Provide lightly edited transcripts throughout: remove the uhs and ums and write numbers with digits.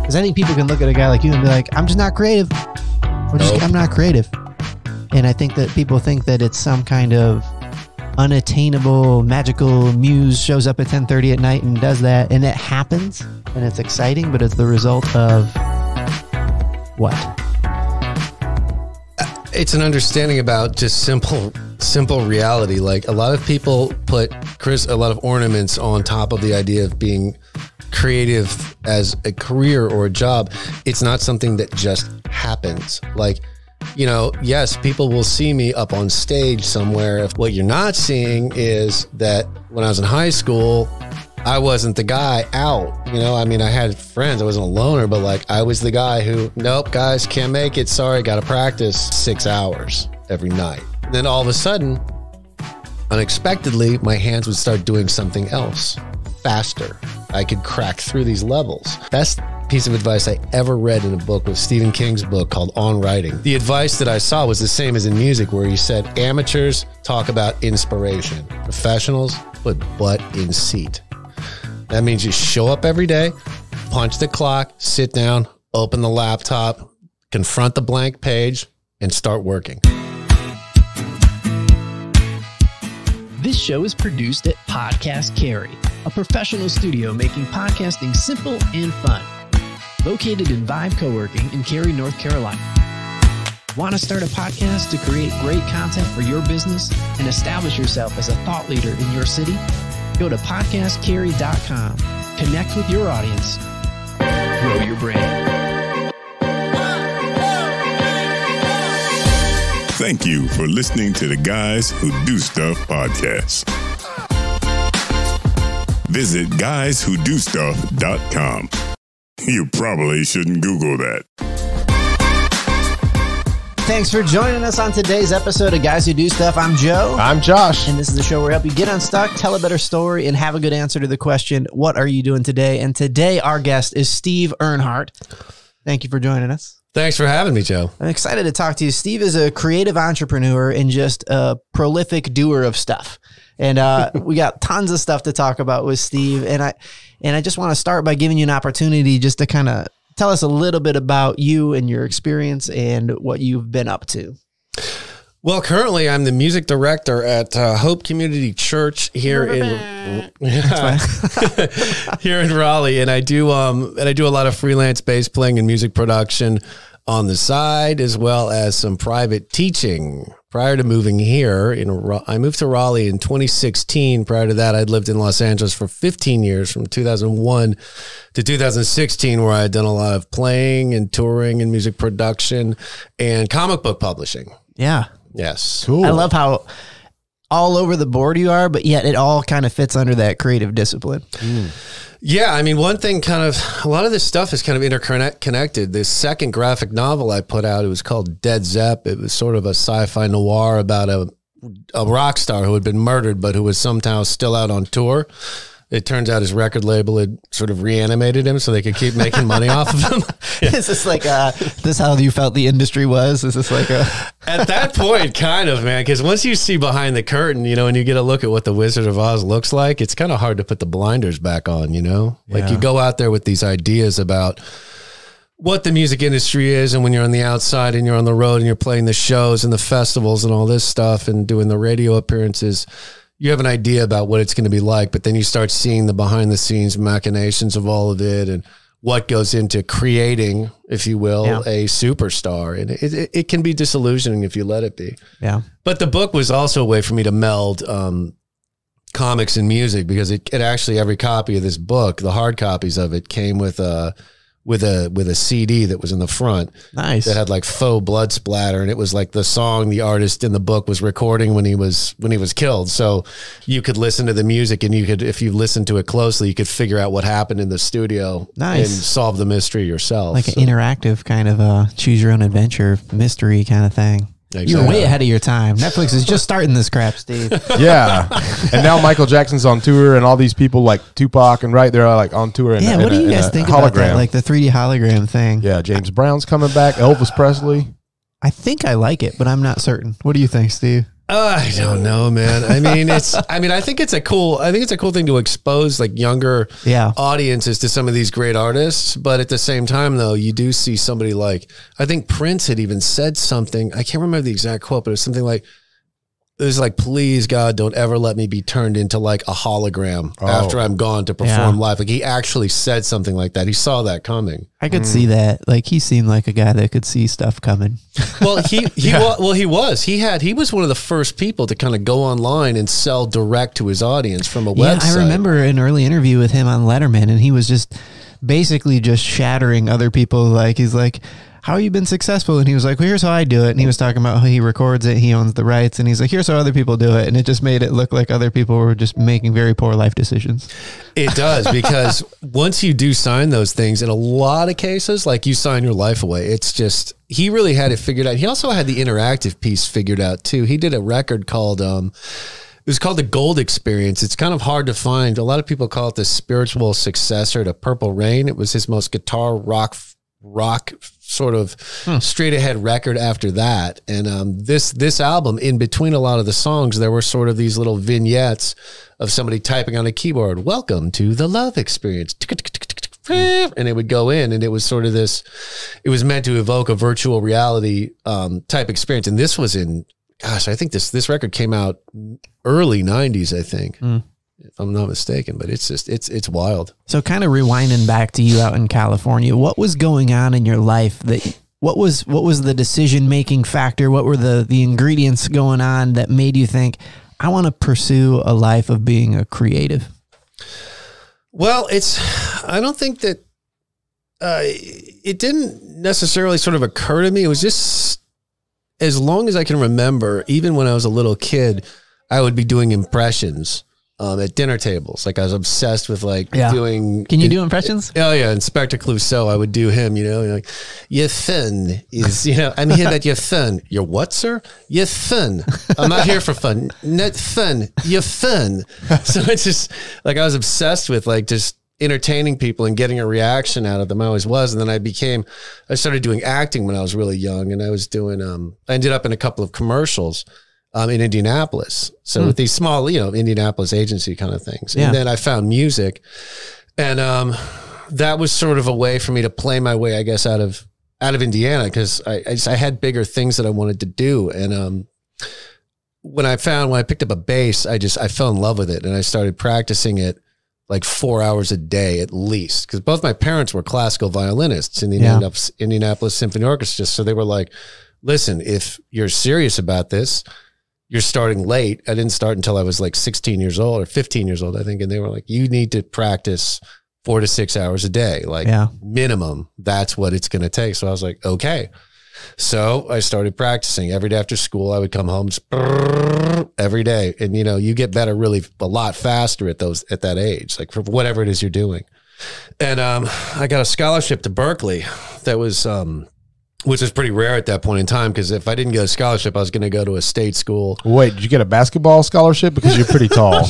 Because I think people can look at a guy like you and be like, I'm just not creative. I'm not creative. And I think that people think that it's some kind of unattainable, magical muse shows up at 10:30 at night and does that. And it happens. And it's exciting, but it's the result of what? It's an understanding about just simple reality. Like a lot of people put a lot of ornaments on top of the idea of being creative as a career or a job. It's not something that just happens. Like, you know, yes, people will see me up on stage somewhere. What you're not seeing is that when I was in high school, I wasn't the guy out, you know, I mean, I had friends, I wasn't a loner, but like I was the guy who, nope, guys, can't make it. Sorry, got to practice 6 hours every night. Then all of a sudden, unexpectedly, my hands would start doing something else faster. I could crack through these levels. Best piece of advice I ever read in a book was Stephen King's book called On Writing. The advice that I saw was the same as in music, where he said, amateurs talk about inspiration. Professionals put butt in seat. That means you show up every day, punch the clock, sit down, open the laptop, confront the blank page, and start working. This show is produced at Podcast Carry, a professional studio making podcasting simple and fun. Located in Vibe Co-working in Cary, North Carolina. Want to start a podcast to create great content for your business and establish yourself as a thought leader in your city? Go to podcastcarry.com. Connect with your audience. Grow your brand. Thank you for listening to the Guys Who Do Stuff podcast. Visit guyswhodostuff.com. You probably shouldn't Google that. Thanks for joining us on today's episode of Guys Who Do Stuff. I'm Joe. I'm Josh. And this is the show where we help you get unstuck, tell a better story, and have a good answer to the question, what are you doing today? And today our guest is Steve Earnhart. Thank you for joining us. Thanks for having me, Joe. I'm excited to talk to you. Steve is a creative entrepreneur and just a prolific doer of stuff. And we got tons of stuff to talk about with Steve. And I just want to start by giving you an opportunity just to kind of tell us a little bit about you and your experience and what you've been up to. Well, currently I'm the music director at Hope Community Church here in here in Raleigh, and I do a lot of freelance bass playing and music production on the side, as well as some private teaching. Prior to moving here, I moved to Raleigh in 2016. Prior to that, I'd lived in Los Angeles for 15 years, from 2001 to 2016, where I had done a lot of playing and touring and music production and comic book publishing. Yeah. Yes. Cool. I love how all over the board you are, but yet it all kind of fits under that creative discipline. Mm. Yeah, I mean, one thing a lot of this stuff is kind of interconnected. This second graphic novel I put out, it was called Dead Zepp. It was sort of a sci-fi noir about a rock star who had been murdered, but who was somehow still out on tour. It turns out his record label had sort of reanimated him so they could keep making money off of him. Yeah. Is this like, this how you felt the industry was? Is this like a... At that point, kind of, man, because once you see behind the curtain, you know, and you get a look at what the Wizard of Oz looks like, it's kind of hard to put the blinders back on, you know? Yeah. Like you go out there with these ideas about what the music industry is, and when you're on the outside and you're on the road and you're playing the shows and the festivals and all this stuff and doing the radio appearances, you have an idea about what it's going to be like, but then you start seeing the behind the scenes machinations of all of it and what goes into creating, if you will, a superstar. And it can be disillusioning if you let it be. Yeah. But the book was also a way for me to meld comics and music, because it actually, every copy of this book, the hard copies of it, came with a CD that was in the front. Nice. That had like faux blood splatter, and it was like the song the artist in the book was recording when he was killed. So you could listen to the music, and you could, if you listened to it closely, you could figure out what happened in the studio. Nice. And solve the mystery yourself. Like an interactive kind of choose your own adventure mystery kind of thing. Exactly. You're way ahead of your time. Netflix is just starting this crap, Steve. Yeah. And now Michael Jackson's on tour, and all these people like Tupac and they're like on tour. Yeah, what do you guys think about that? Like the 3D hologram thing. Yeah, James Brown's coming back. Elvis Presley. I think I like it, but I'm not certain. What do you think, Steve? I don't know, man. I mean, I think it's a cool thing to expose like younger audiences to some of these great artists. But at the same time, though, you do see somebody like, I think Prince had even said something. I can't remember the exact quote, but it was something like, it was like, please God, don't ever let me be turned into like a hologram after I'm gone to perform live. Like he actually said something like that. He saw that coming. I could see that. Like he seemed like a guy that could see stuff coming. Well, he was. He was one of the first people to kind of go online and sell direct to his audience from a website. I remember an early interview with him on Letterman, and he was just basically just shattering other people. Like he's like, how have you been successful? And he was like, well, here's how I do it. And he was talking about how he records it. He owns the rights. And he's like, here's how other people do it. And it just made it look like other people were just making very poor life decisions. It does, because once you do sign those things, in a lot of cases, like you sign your life away, it's just, he really had it figured out. He also had the interactive piece figured out too. He did a record called, it was called The Gold Experience. It's kind of hard to find. A lot of people call it the spiritual successor to Purple Rain. It was his most guitar rock sort of straight ahead record after that. And this album, in between a lot of the songs, there were sort of these little vignettes of somebody typing on a keyboard, welcome to the love experience. And it would go in, and it was sort of this, it was meant to evoke a virtual reality type experience. And this was in, gosh, I think this record came out early 90s, I think. If I'm not mistaken, but it's just, it's wild. So kind of rewinding back to you out in California, what was going on in your life what was the decision-making factor? What were the ingredients going on that made you think, I want to pursue a life of being a creative? Well, I don't think that, it didn't necessarily sort of occur to me. It was just, as long as I can remember, even when I was a little kid, I would be doing impressions at dinner tables. Like I was obsessed with doing. Can you do impressions? Oh yeah, Inspector Clouseau. I would do him. Like your fun is. I'm here that you're fun. You're what, sir? You're fun. I'm not here for fun. Not fun. You're fun. So it's just like I was obsessed with just entertaining people and getting a reaction out of them. I always was. And then I started doing acting when I was really young, and I was doing. I ended up in a couple of commercials. In Indianapolis. So with these small, Indianapolis agency kind of things. And then I found music, and that was sort of a way for me to play my way, I guess, out of Indiana, because I had bigger things that I wanted to do. And when I picked up a bass, I fell in love with it, and I started practicing it like 4 hours a day at least, because both my parents were classical violinists in the Indianapolis Symphony Orchestra. So they were like, listen, if you're serious about this, you're starting late. I didn't start until I was like 16 years old or 15 years old, I think. And they were like, you need to practice 4 to 6 hours a day, minimum. That's what it's going to take. So I was like, okay. So I started practicing every day after school. I would come home every day. And, you get better really a lot faster at that age, like for whatever it is you're doing. And I got a scholarship to Berkeley that was, which was pretty rare at that point in time, because if I didn't get a scholarship, I was going to go to a state school. Wait, did you get a basketball scholarship? Because you're pretty tall.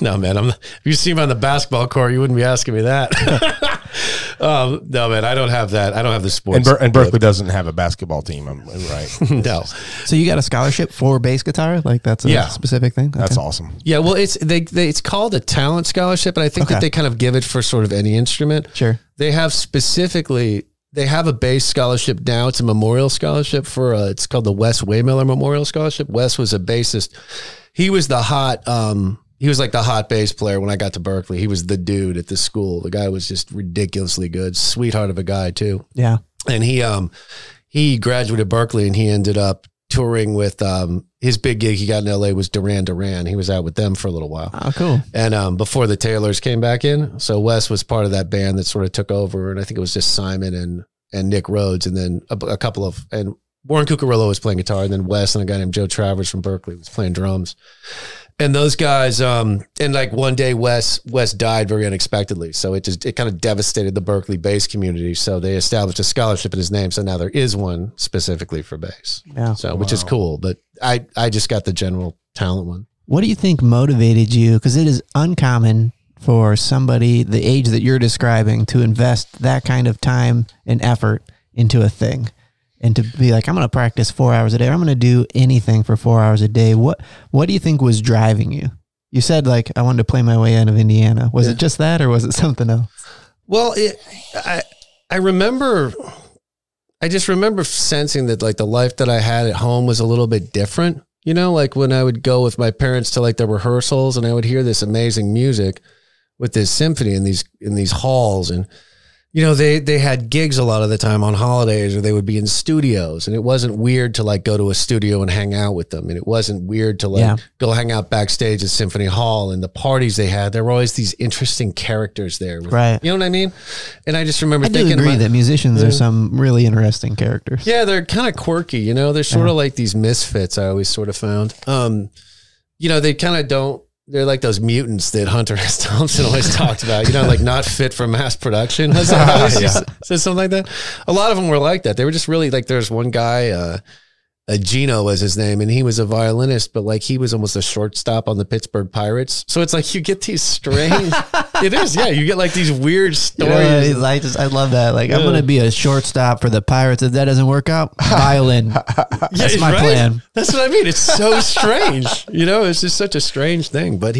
No, man. If you see me on the basketball court, you wouldn't be asking me that. No, man. I don't have that. I don't have the sports. And Berkeley doesn't have a basketball team. I'm right. No. So you got a scholarship for bass guitar? Like that's a specific thing? Okay. That's awesome. Yeah. Well, it's called a talent scholarship, and I think that they kind of give it for sort of any instrument. Sure. They have a bass scholarship now. It's a memorial scholarship for it's called the Wes Waymiller Memorial Scholarship. Wes was a bassist. He was the hot bass player when I got to Berkeley. He was the dude at the school. The guy was just ridiculously good. Sweetheart of a guy too. Yeah. And he graduated Berkeley, and he ended up touring with his big gig he got in LA was Duran Duran. He was out with them for a little while. Oh, cool. And before the Taylors came back in. So Wes was part of that band that sort of took over. And I think it was just Simon and Nick Rhodes. And then a couple of, and Warren Cucurullo was playing guitar. And then Wes and a guy named Joe Travers from Berkeley was playing drums. And those guys, and like one day Wes died very unexpectedly. So it kind of devastated the Berkeley bass community. So they established a scholarship in his name. So now there is one specifically for bass. Yeah. So, which is cool. But I just got the general talent one. What do you think motivated you? Because it is uncommon for somebody the age that you're describing to invest that kind of time and effort into a thing. and to be like, I'm going to practice 4 hours a day, or I'm going to do anything for 4 hours a day. What do you think was driving you? You said like, I wanted to play my way out of Indiana. Was it just that, or was it something else? Well, I just remember sensing that like the life that I had at home was a little bit different. You know, like when I would go with my parents to like the rehearsals and I would hear this amazing music with this symphony in these halls, and you know, they had gigs a lot of the time on holidays, or they would be in studios, and it wasn't weird to like go to a studio and hang out with them. And it wasn't weird to like go hang out backstage at Symphony Hall, and the parties they had, there were always these interesting characters there. Right. You know what I mean? And I just remember thinking, I do agree that musicians are some really interesting characters. Yeah. They're kind of quirky, you know, they're sort of like these misfits. I always sort of found, you know, they kind of they're like those mutants that Hunter S. Thompson always talked about, you know, like not fit for mass production. Said something like that. A lot of them were like that. They were just really like, there's one guy, Gino was his name, and he was a violinist, but like he was almost a shortstop on the Pittsburgh Pirates. So it's like you get these strange, it is, yeah, you get like these weird stories. You know, I love that. Like, I'm going to be a shortstop for the Pirates. If that doesn't work out, violin. That's my plan. That's what I mean. It's so strange. You know, it's just such a strange thing. But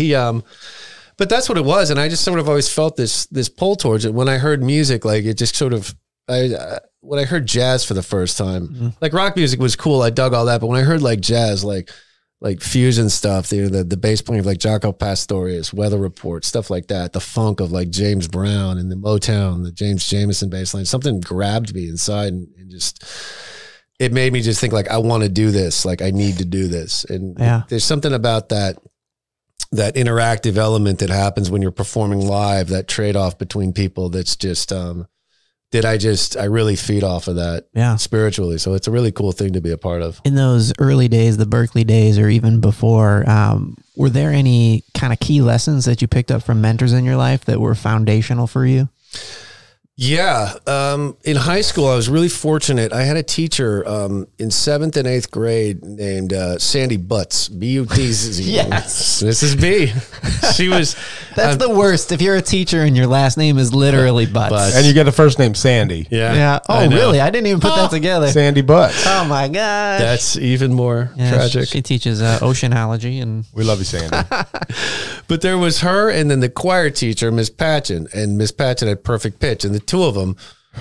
but that's what it was. And I just sort of always felt this pull towards it. When I heard music, like it just sort of, when I heard jazz for the first time, like rock music was cool. I dug all that. But when I heard like jazz, like fusion stuff, the bass playing of like Jaco Pastorius, Weather Report, stuff like that, the funk of like James Brown and the Motown, the James Jamerson bass line, something grabbed me inside and just, it made me just think like, I want to do this. Like I need to do this. And there's something about that interactive element that happens when you're performing live, that trade-off between people that's just, I really feed off of that spiritually. So it's a really cool thing to be a part of. In those early days, the Berklee days, or even before, were there any kind of key lessons that you picked up from mentors in your life that were foundational for you? Yeah. In high school, I was really fortunate. I had a teacher in 7th and 8th grade named Sandy Butts, B-U-T-Z. Yes. This is B. She was... That's the worst. If you're a teacher and your last name is literally Butts. And you get the first name Sandy. Yeah. Oh, really? I didn't even put that together. Sandy Butts. Oh, my gosh. That's even more tragic. She teaches oceanology. And we love you, Sandy. But there was her and then the choir teacher, Miss Patchen. And Miss Patchen had perfect pitch. And the two of them,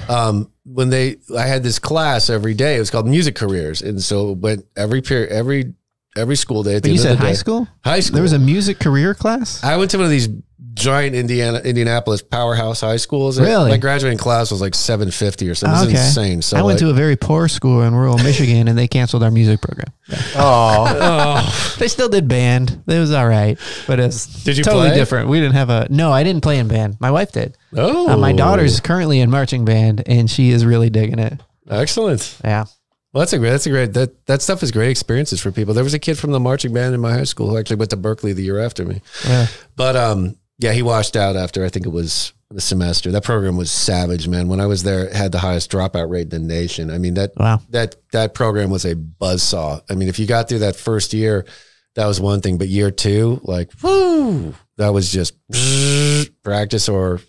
I had this class every day. It was called Music Careers. And so when every school day at the end of the day. You said high school? High school. There was a music career class? I went to one of these giant Indianapolis powerhouse high schools. Really? My graduating class was like 750 or something. It was insane. So I went to a very poor school in rural Michigan, and they canceled our music program. Oh. They still did band. It was all right, but it's totally different. We didn't have no, I didn't play in band. My wife did. Oh. My daughter's currently in marching band, and she is really digging it. Excellent. Yeah. Well, that's a great, that stuff is great experiences for people. There was a kid from the marching band in my high school who actually went to Berklee the year after me. Yeah. But, yeah, he washed out after, I think it was the semester. That program was savage, man. When I was there, it had the highest dropout rate in the nation. I mean, that program was a buzzsaw. I mean, if you got through that first year, that was one thing. But year two, like, whoo, that was just practice or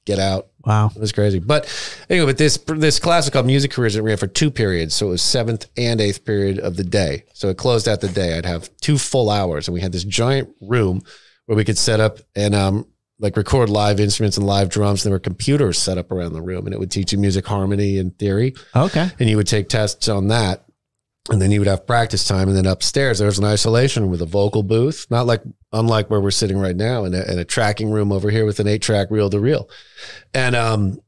get out. Wow. It was crazy. But anyway, but this class was called Music Careers. It ran for 2 periods. So it was 7th and 8th period of the day. So it closed out the day. I'd have 2 full hours. And we had this giant room where we could set up and like record live instruments and live drums. And there were computers set up around the room, and it would teach you music harmony and theory. Okay. And you would take tests on that. And then you would have practice time. And then upstairs, there was an isolation room with a vocal booth, unlike where we're sitting right now, and a tracking room over here with an 8-track reel-to-reel. And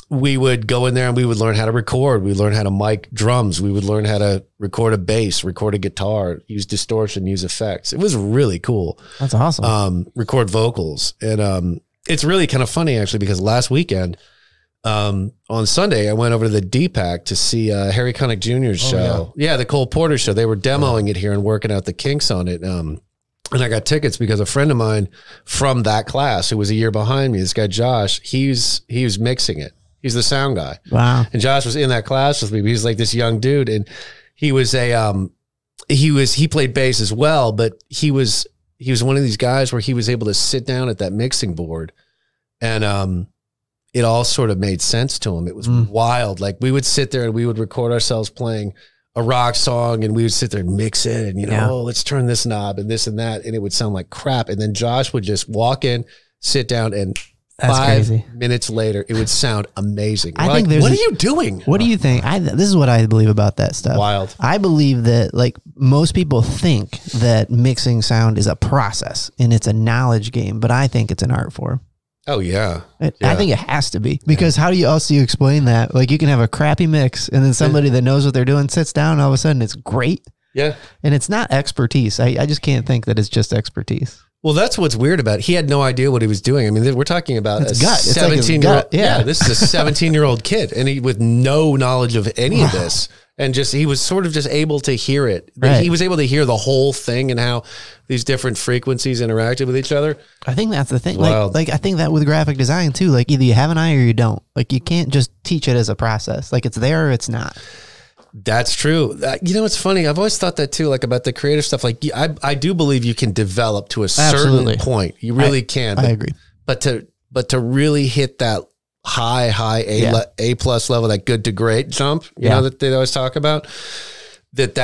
we would go in there and we would learn how to record. We learn how to mic drums. We would learn how to record a bass, record a guitar, use distortion, use effects. It was really cool. That's awesome. Record vocals. And it's really kind of funny, actually, because last weekend, on Sunday, I went over to the DPAC to see Harry Connick Jr.'s show. Yeah, the Cole Porter show. They were demoing it here and working out the kinks on it. And I got tickets because a friend of mine from that class, who was a year behind me, this guy Josh, he was mixing it. He's the sound guy. Wow. And Josh was in that class with me. He was like this young dude, and he was he played bass as well, but he was one of these guys where he was able to sit down at that mixing board and it all sort of made sense to him. It was wild. Like we would sit there and we would record ourselves playing a rock song and we would sit there and mix it and, you know, oh, let's turn this knob and this and that. And it would sound like crap. And then Josh would just walk in, sit down, and That's 5 crazy. minutes later, it would sound amazing. I We're think like, there's what a- are you doing? What do you think? This is what I believe about that stuff. Wild. I believe that like most people think that mixing sound is a process and it's a knowledge game, but I think it's an art form. Oh, yeah. I think it has to be, because how do you else do you explain that? Like you can have a crappy mix and then somebody that knows what they're doing sits down and all of a sudden it's great. Yeah. And it's not expertise. I just can't think that it's just expertise. Well, that's what's weird about it. He had no idea what he was doing. I mean, we're talking about It's a gut. It's like his 17-year-old. gut. Yeah. This is a 17-year-old kid, and he with no knowledge of any of this, and just he was sort of just able to hear it. Right. He was able to hear the whole thing and how these different frequencies interacted with each other. I think that's the thing. Wild. Like I think that with graphic design too, like either you have an eye or you don't. Like you can't just teach it as a process. Like it's there or it's not. That's true. You know, it's funny. I've always thought that too, like about the creative stuff. Like I do believe you can develop to a Absolutely. certain point. You really can. I agree. But to really hit that high A plus level, that good to great jump, you know, that they always talk about, that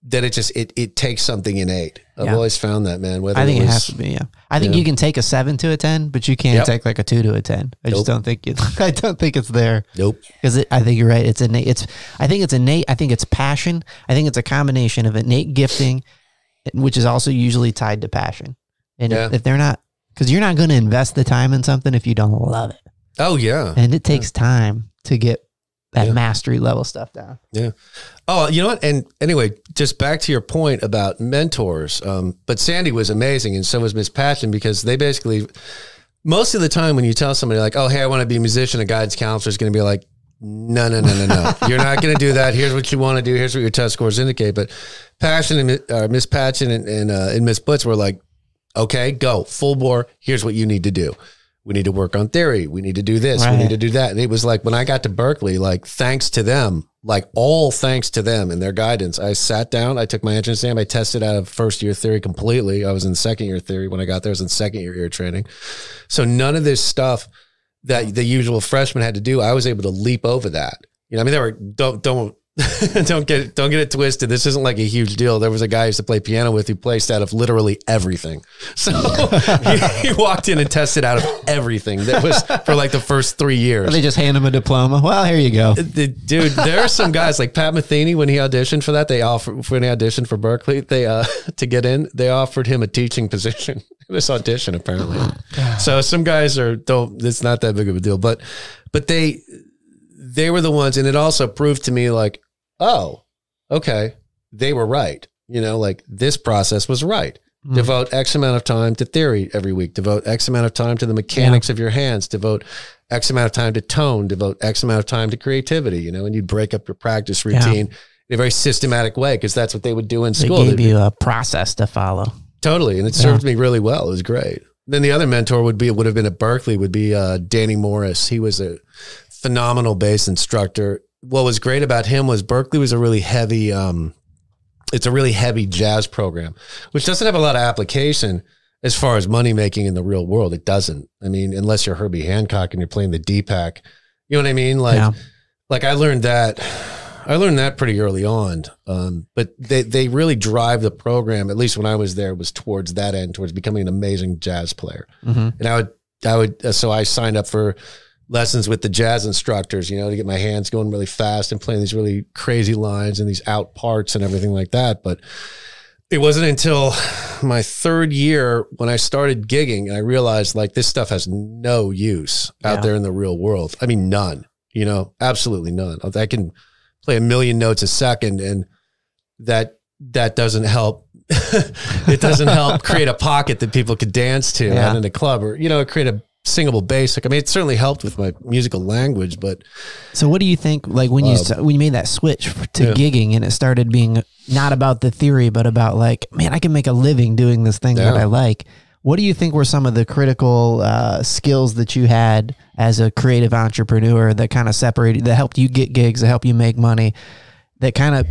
it takes something innate. I've always found that, man. I think it has to be. Yeah, I think you can take a 7 to a 10, but you can't take like a 2 to a 10. I just don't think I don't think it's there. Nope. Because I think you're right. It's innate. I think it's innate. I think it's passion. I think it's a combination of innate gifting, which is also usually tied to passion. And if they're not, because you're not going to invest the time in something if you don't love it. Oh yeah. And it takes time to get that mastery level stuff down. Yeah. Oh, you know what? And anyway, just back to your point about mentors. But Sandy was amazing, and so was Miss Patchen, because they basically, most of the time when you tell somebody like, oh, hey, I want to be a musician, a guidance counselor is going to be like, no. You're not going to do that. Here's what you want to do. Here's what your test scores indicate. But Passion and Miss Patchen and Miss Blitz were like, okay, go full bore. Here's what you need to do. We need to work on theory. We need to do this. Right. We need to do that. And it was like, when I got to Berkeley, like thanks to them, like all thanks to them and their guidance, I sat down, I took my entrance exam, I tested out of first year theory completely. I was in second year theory when I got there. I was in second year ear training. So none of this stuff that the usual freshman had to do, I was able to leap over that. You know, I mean, there were, don't get it twisted. This isn't like a huge deal. There was a guy I used to play piano with who placed out of literally everything. So he walked in and tested out of everything that was for like the first 3 years. They just hand him a diploma. Well, here you go. Dude, there are some guys like Pat Metheny, when he auditioned for that, when he auditioned for Berkeley, to get in, they offered him a teaching position in this audition, apparently. So some guys it's not that big of a deal, but they were the ones, and it also proved to me like, oh, okay, they were right. You know, like this process was right. Devote X amount of time to theory every week. Devote X amount of time to the mechanics of your hands. Devote X amount of time to tone. Devote X amount of time to creativity, you know, and you'd break up your practice routine in a very systematic way, because that's what they would do in school. They gave you a process to follow. Totally. And it served me really well. It was great. Then the other mentor would have been at Berkeley would be Danny Morris. He was a phenomenal bass instructor. What was great about him was Berkeley was a really heavy, it's a really heavy jazz program, which doesn't have a lot of application as far as money making in the real world. It doesn't. I mean, unless you're Herbie Hancock and you're playing the D-Pack, you know what I mean? Like I learned that pretty early on. But they really drive the program, at least when I was there, was towards that end, towards becoming an amazing jazz player. And so I signed up for lessons with the jazz instructors, you know, to get my hands going really fast and playing these really crazy lines and these out parts and everything like that. But it wasn't until my third year when I started gigging and I realized like this stuff has no use out there in the real world. I mean, none, you know, absolutely none. I can play 1 million notes a second, and that doesn't help. It doesn't help create a pocket that people could dance to out in a club, or, you know, create a singable basic. I mean, it certainly helped with my musical language, but. So what do you think, like when you made that switch to gigging and it started being not about the theory, but about like, man, I can make a living doing this thing that I like. What do you think were some of the critical skills that you had as a creative entrepreneur that kind of separated, that helped you get gigs, that helped you make money, that kind of,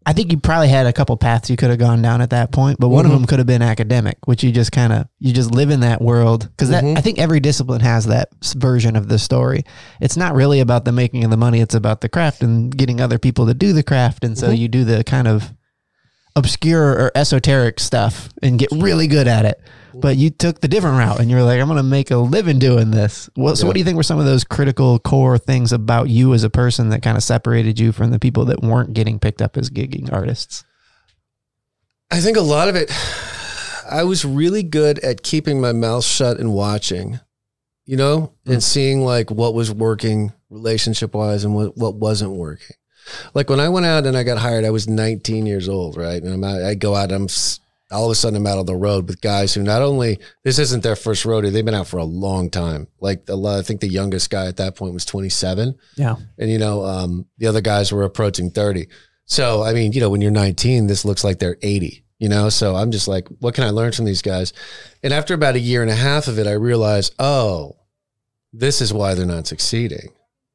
I think you probably had a couple paths you could have gone down at that point, but one of them could have been academic, which you just live in that world. Because I think every discipline has that version of the story. It's not really about the making of the money. It's about the craft and getting other people to do the craft. And so you do the kind of obscure or esoteric stuff and get really good at it. But you took the different route and you're like, I'm going to make a living doing this. So what do you think were some of those critical core things about you as a person that kind of separated you from the people that weren't getting picked up as gigging artists? I think a lot of it, I was really good at keeping my mouth shut and watching, you know, and seeing like what was working relationship wise and what wasn't working. Like when I went out and I got hired, I was 19 years old, right? And I go out, all of a sudden I'm out on the road with guys who not only, this isn't their first rodeo, they've been out for a long time. Like I think the youngest guy at that point was 27. Yeah. And, you know, the other guys were approaching 30. So, I mean, you know, when you're 19, this looks like they're 80, you know? So I'm just like, what can I learn from these guys? And after about a year and a half of it, I realized, oh, this is why they're not succeeding,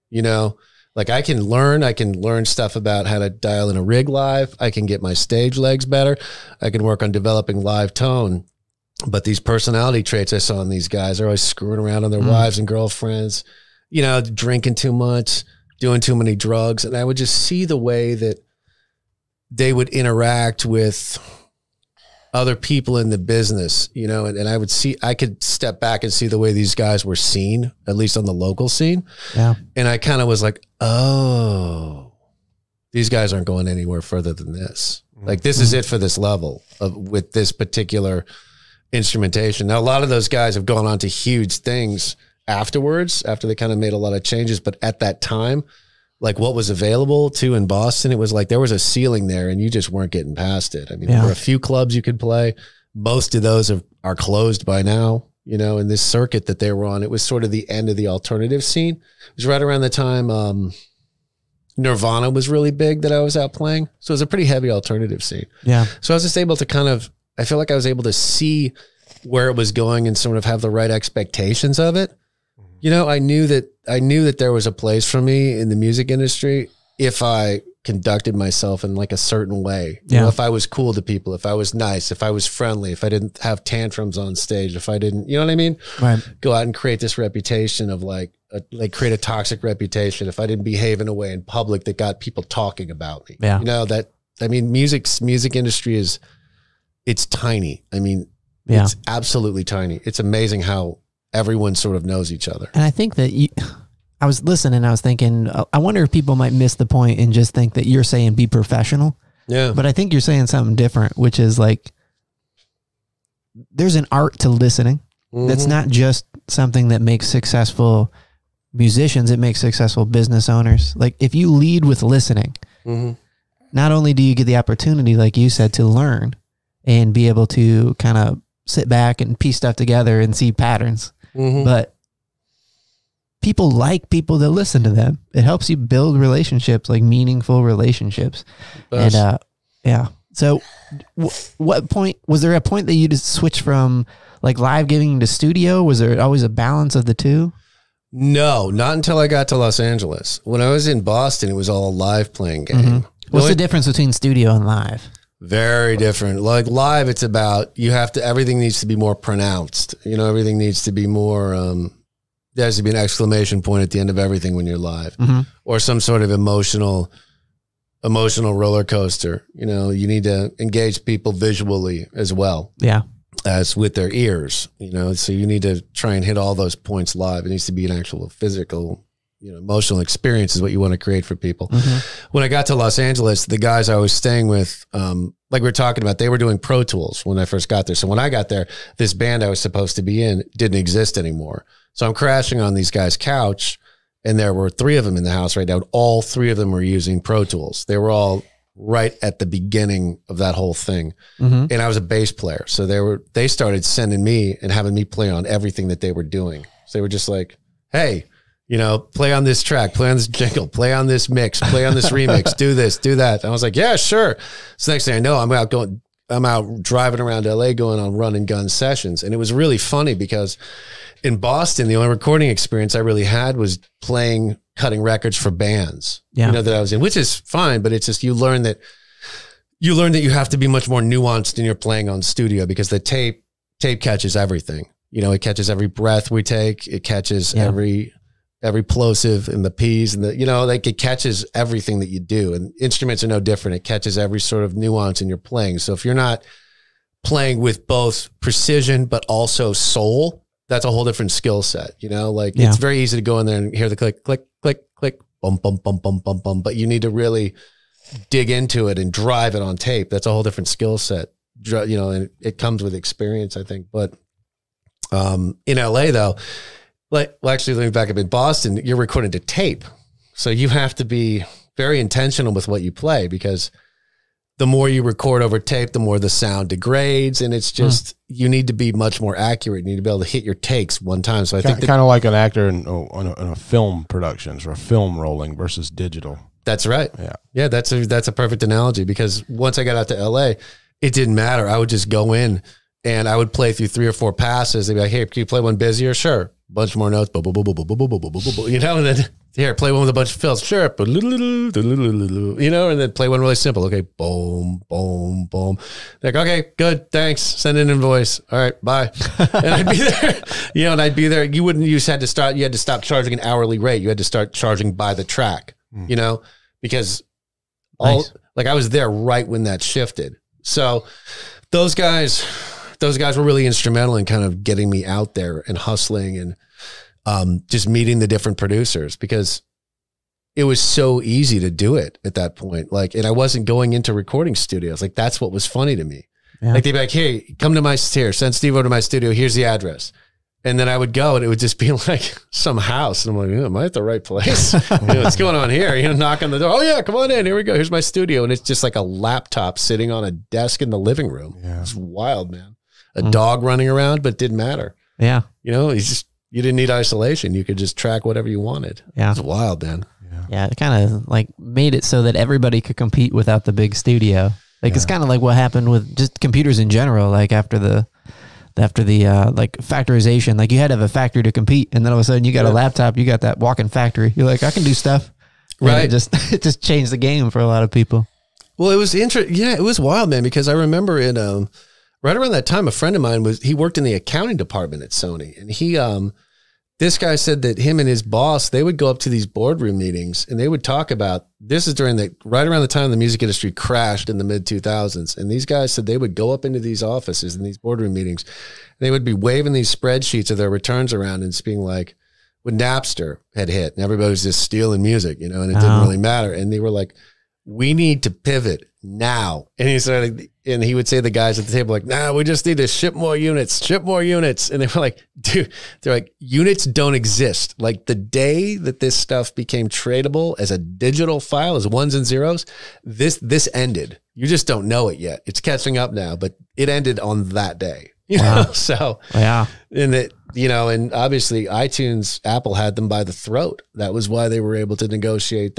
you know? Like I can learn stuff about how to dial in a rig live. I can get my stage legs better. I can work on developing live tone. But these personality traits I saw in these guys are always screwing around on their wives and girlfriends, you know, drinking too much, doing too many drugs. And I would just see the way that they would interact with other people in the business, you know, and I could step back and see the way these guys were seen, at least on the local scene. Yeah. And I kind of was like, oh, these guys aren't going anywhere further than this. Like this is it for this level with this particular instrumentation. Now, a lot of those guys have gone on to huge things afterwards, after they kind of made a lot of changes. But at that time, like what was available to in Boston, it was like there was a ceiling there and you just weren't getting past it. I mean, there were a few clubs you could play. Most of those are closed by now, you know, in this circuit that they were on. It was sort of the end of the alternative scene. It was right around the time Nirvana was really big that I was out playing. So it was a pretty heavy alternative scene. Yeah. So I was just able to I feel like I was able to see where it was going and sort of have the right expectations of it. You know, I knew that there was a place for me in the music industry if I conducted myself in like a certain way. You know, if I was cool to people, if I was nice, if I was friendly, if I didn't have tantrums on stage, if I didn't, you know what I mean? Right. Go out and create this reputation of create a toxic reputation. If I didn't behave in a way in public that got people talking about me, you know, music industry it's tiny. I mean, it's absolutely tiny. It's amazing how everyone sort of knows each other. And I think that I was listening, I was thinking, I wonder if people might miss the point and just think that you're saying be professional. Yeah. But I think you're saying something different, which is like, there's an art to listening. That's not just something that makes successful musicians, it makes successful business owners. Like if you lead with listening, not only do you get the opportunity, like you said, to learn and be able to kind of sit back and piece stuff together and see patterns, but people like people that listen to them. It helps you build relationships, like meaningful relationships. And so what point, was there a point that you just switched from like live giving to studio? Was there always a balance of the two? No, not until I got to Los Angeles. When I was in Boston, it was all a live playing game. What's the difference between studio and live? Very different. Like live, it's about, everything needs to be more pronounced. You know, everything needs to be more, there has to be an exclamation point at the end of everything when you're live, or some sort of emotional roller coaster. You know, you need to engage people visually as well. Yeah. As with their ears, you know, so you need to try and hit all those points live. It needs to be an actual physical, you know, emotional experience is what you want to create for people. When I got to Los Angeles, the guys I was staying with, like we were talking about, they were doing Pro Tools when I first got there. So when I got there, this band I was supposed to be in didn't exist anymore. So I'm crashing on these guys' couch, and there were 3 of them in the house right now. All 3 of them were using Pro Tools. They were all right at the beginning of that whole thing. And I was a bass player. So they started sending me and having me play on everything that they were doing. So they were just like, hey, you know, play on this track, play on this jingle, play on this mix, play on this remix, do this, do that. And I was like, yeah, sure. So next thing I know, I'm out driving around LA going on run and gun sessions. And it was really funny because in Boston, the only recording experience I really had was cutting records for bands, you know, that I was in, which is fine, but it's just, you learn that you learn that you have to be much more nuanced in your playing on studio, because the tape catches everything. You know, it catches every breath we take. It catches every plosive in the P's and the, you know, like it catches everything that you do, and instruments are no different. It catches every sort of nuance in your playing. So if you're not playing with both precision, but also soul, that's a whole different skill set. You know, like it's very easy to go in there and hear the click, click, click, click, bum, bum, bum, bum, bum, bum. But you need to really dig into it and drive it on tape. That's a whole different skill set, you know, and it comes with experience, I think. But in LA though, like, well, actually, let me back up. In Boston, you're recording to tape. So you have to be very intentional with what you play, because the more you record over tape, the more the sound degrades. And it's just, you need to be much more accurate. You need to be able to hit your takes one time. So I think kind of like an actor in a film productions or a film rolling versus digital. That's right. Yeah. That's a perfect analogy, because once I got out to LA, it didn't matter. I would just go in and I would play through 3 or 4 passes. They'd be like, hey, can you play one busier? Sure. Bunch more notes. You know, and then here, play one with a bunch of fills. Sure. You know, and then play one really simple. Okay. Boom, boom, boom. Like, okay, good. Thanks. Send in an invoice. All right. Bye. And I'd be there, you know, and I'd be there. You had to stop charging an hourly rate. You had to start charging by the track, you know, because like I was there right when that shifted. So those guys were really instrumental in kind of getting me out there and hustling and just meeting the different producers, because it was so easy to do it at that point. Like, and I wasn't going into recording studios. Like, that's what was funny to me. Yeah. Like, they'd be like, hey, come to my send Steve over to my studio. Here's the address. And then I would go and it would just be like some house. And I'm like, am I at the right place? You know, what's going on here? You know, knock on the door. Oh yeah, come on in. Here we go. Here's my studio. And it's just like a laptop sitting on a desk in the living room. Yeah. It's wild, man. A dog running around, but it didn't matter. Yeah. You know, you didn't need isolation. You could just track whatever you wanted. Yeah. It's wild, man. Yeah. It kind of like made it so that everybody could compete without the big studio. Like it's kind of like what happened with just computers in general. Like after the like factorization, like you had to have a factory to compete. And then all of a sudden you got a laptop, you got that walk-in factory. You're like, I can do stuff. And it just changed the game for a lot of people. Well, it was interesting. Yeah, it was wild, man, because I remember in, right around that time, a friend of mine he worked in the accounting department at Sony, and this guy said that him and his boss, they would go up to these boardroom meetings and they would talk about, this is right around the time the music industry crashed in the mid 2000s. And these guys said they would go up into these offices in these boardroom meetings. They would be waving these spreadsheets of their returns around and just being like, when Napster had hit and everybody was just stealing music, you know, and it didn't really matter. And they were like, we need to pivot now. And he would say to the guys at the table, like, nah, we just need to ship more units. And they were like, dude, they're like, units don't exist. Like the day that this stuff became tradable as a digital file, as ones and zeros, this ended. You just don't know it yet. It's catching up now, but it ended on that day. You know? So, and it, you know, and obviously iTunes, Apple had them by the throat. That was why they were able to negotiate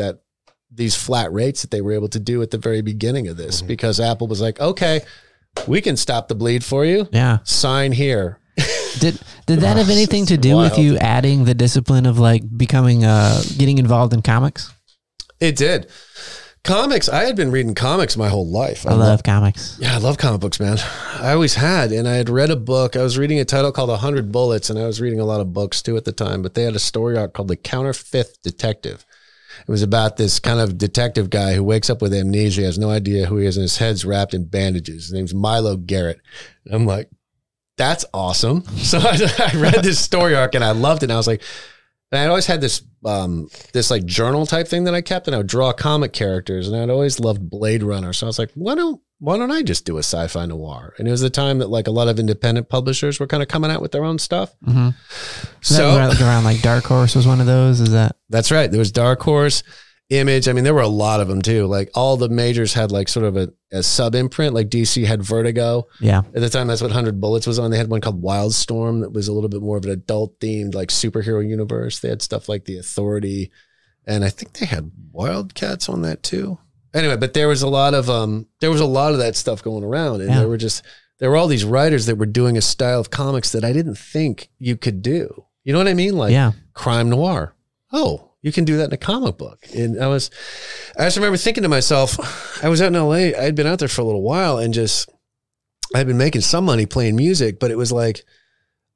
these flat rates that they were able to do at the very beginning of this, because Apple was like, okay, we can stop the bleed for you. Yeah. Sign here. Did that have anything to do with you adding the discipline of like becoming, getting involved in comics? It did. Comics. I had been reading comics my whole life. I love comics. Yeah. I love comic books, man. I always had. And I had read a book. I was reading a title called 100 Bullets, and I was reading a lot of books too at the time, but they had a story arc called The Counterfeit Detective. It was about this kind of detective guy who wakes up with amnesia, has no idea who he is, and his head's wrapped in bandages. His name's Milo Garrett. And I'm like, that's awesome. So I read this story arc and I loved it. And I was like, and I always had this like journal type thing that I kept, and I would draw comic characters, and I'd always loved Blade Runner. So I was like, why don't I just do a sci-fi noir? And it was the time that like a lot of independent publishers were kind of coming out with their own stuff. Mm-hmm. So around like Dark Horse was one of those. That's right. There was Dark Horse, Image. I mean, there were a lot of them too. Like all the majors had like sort of a sub imprint. Like DC had Vertigo. Yeah. At the time, that's what 100 Bullets was on. They had one called Wildstorm that was a little bit more of an adult themed like superhero universe. They had stuff like The Authority, and I think they had Wildcats on that too. Anyway, but there was a lot of that stuff going around, and there were all these writers that were doing a style of comics that I didn't think you could do. You know what I mean? Like crime noir. Oh, You can do that in a comic book. And I just remember thinking to myself, I was out in LA. I'd been out there for a little while and I'd been making some money playing music, but it was like,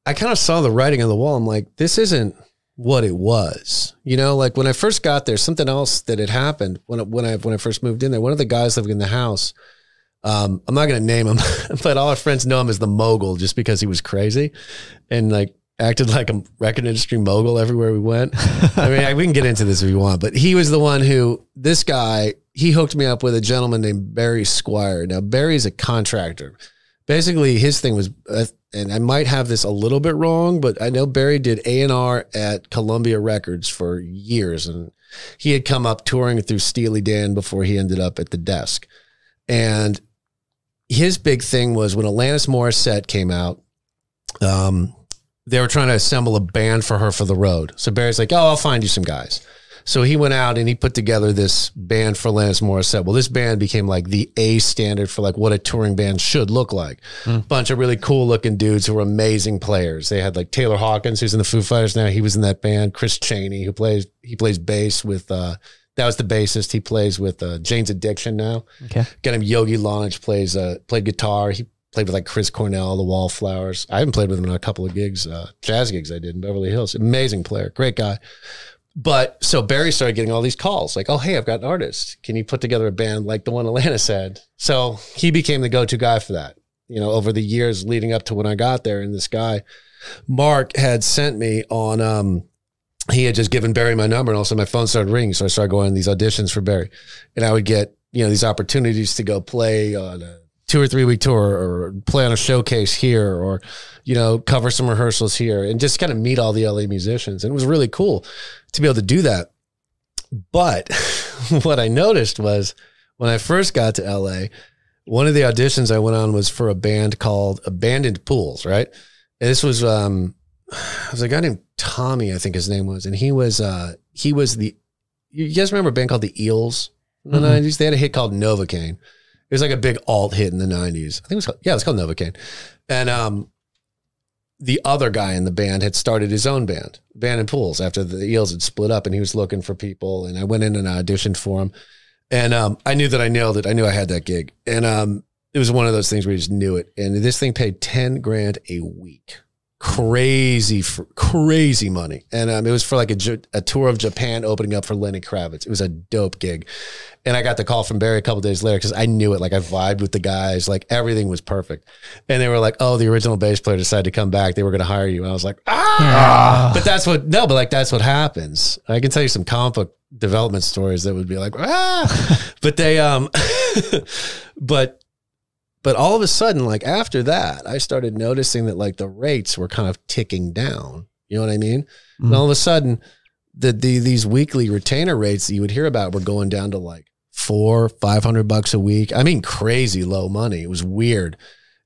I kind of saw the writing on the wall. I'm like, this isn't what it was. You know, like when I first got there, something else that had happened when I first moved in there, one of the guys living in the house, I'm not going to name him, but all our friends know him as the mogul just because he was crazy and like acted like a record industry mogul everywhere we went. I mean, we can get into this if you want, but he was the one who, this guy, he hooked me up with a gentleman named Barry Squire. Now, Barry's a contractor. Basically, his thing was, and I might have this a little bit wrong, but I know Barry did A&R at Columbia Records for years, and he had come up touring through Steely Dan before he ended up at the desk. And his big thing was when Alanis Morissette came out, they were trying to assemble a band for her for the road. So Barry's like, oh, I'll find you some guys. So he went out and he put together this band for Alanis Morissette. Well, this band became like the A standard for like what a touring band should look like. Bunch of really cool looking dudes who were amazing players. They had like Taylor Hawkins, who's in the Foo Fighters now. He was in that band. Chris Chaney, who plays bass with, that was the bassist. He plays with Jane's Addiction now. Okay. Got him Yogi Lonich, played guitar. He played with like Chris Cornell, the Wallflowers. I haven't played with him in a couple of gigs, jazz gigs I did in Beverly Hills. Amazing player, great guy. But so Barry started getting all these calls like, oh, hey, I've got an artist. Can you put together a band like the one Alanis had? So he became the go-to guy for that, you know, over the years leading up to when I got there. And this guy, Mark, had sent me on, he had just given Barry my number and also my phone started ringing. So I started going on these auditions for Barry and I would get, you know, these opportunities to go play on a 2 or 3 week tour or play on a showcase here or, you know, cover some rehearsals here and just kind of meet all the LA musicians. And it was really cool to be able to do that. But what I noticed was when I first got to LA, one of the auditions I went on was for a band called Abandoned Pools, right? And this was, it was a guy named Tommy, I think his name was. And he was the, you guys remember a band called the Eels in the 90s? They had a hit called Novocaine. It was like a big alt hit in the 90s. I think it was called, yeah, it's called Novocaine. And the other guy in the band had started his own band, Abandoned Pools, after the Eels had split up and he was looking for people. And I went in and auditioned for him. And I knew that I nailed it. I knew I had that gig. And it was one of those things where you just knew it. And this thing paid $10,000 a week. Crazy money. And it was for like a tour of Japan opening up for Lenny Kravitz. It was a dope gig. And I got the call from Barry a couple days later because I knew it. Like I vibed with the guys. Like everything was perfect. And they were like, oh, the original bass player decided to come back. They were going to hire you. And I was like, But that's what happens. I can tell you some comic book development stories that would be like, But they, but all of a sudden, like after that, I started noticing that like the rates were kind of ticking down. You know what I mean? And all of a sudden, these weekly retainer rates that you would hear about were going down to like $400-500 a week. I mean, crazy low money. It was weird.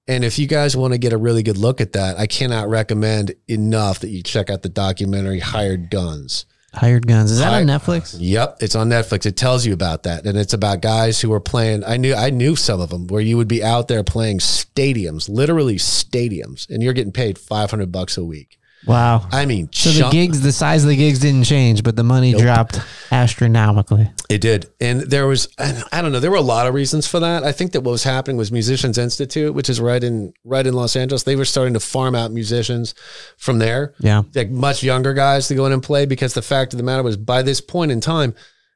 And if you guys want to get a really good look at that, I cannot recommend enough that you check out the documentary Hired Guns. Hired Guns. Is that on Netflix? Yep, it's on Netflix. It tells you about that. And it's about guys who are playing. I knew some of them where you would be out there playing stadiums, literally stadiums, and you're getting paid $500 a week. Wow. I mean, so the size of the gigs didn't change, but the money dropped astronomically. It did. And there was, I don't know, there were a lot of reasons for that. I think that what was happening was Musicians Institute, which is right in Los Angeles. They were starting to farm out musicians from there. Yeah. Like much younger guys to go in and play, because the fact of the matter was by this point in time,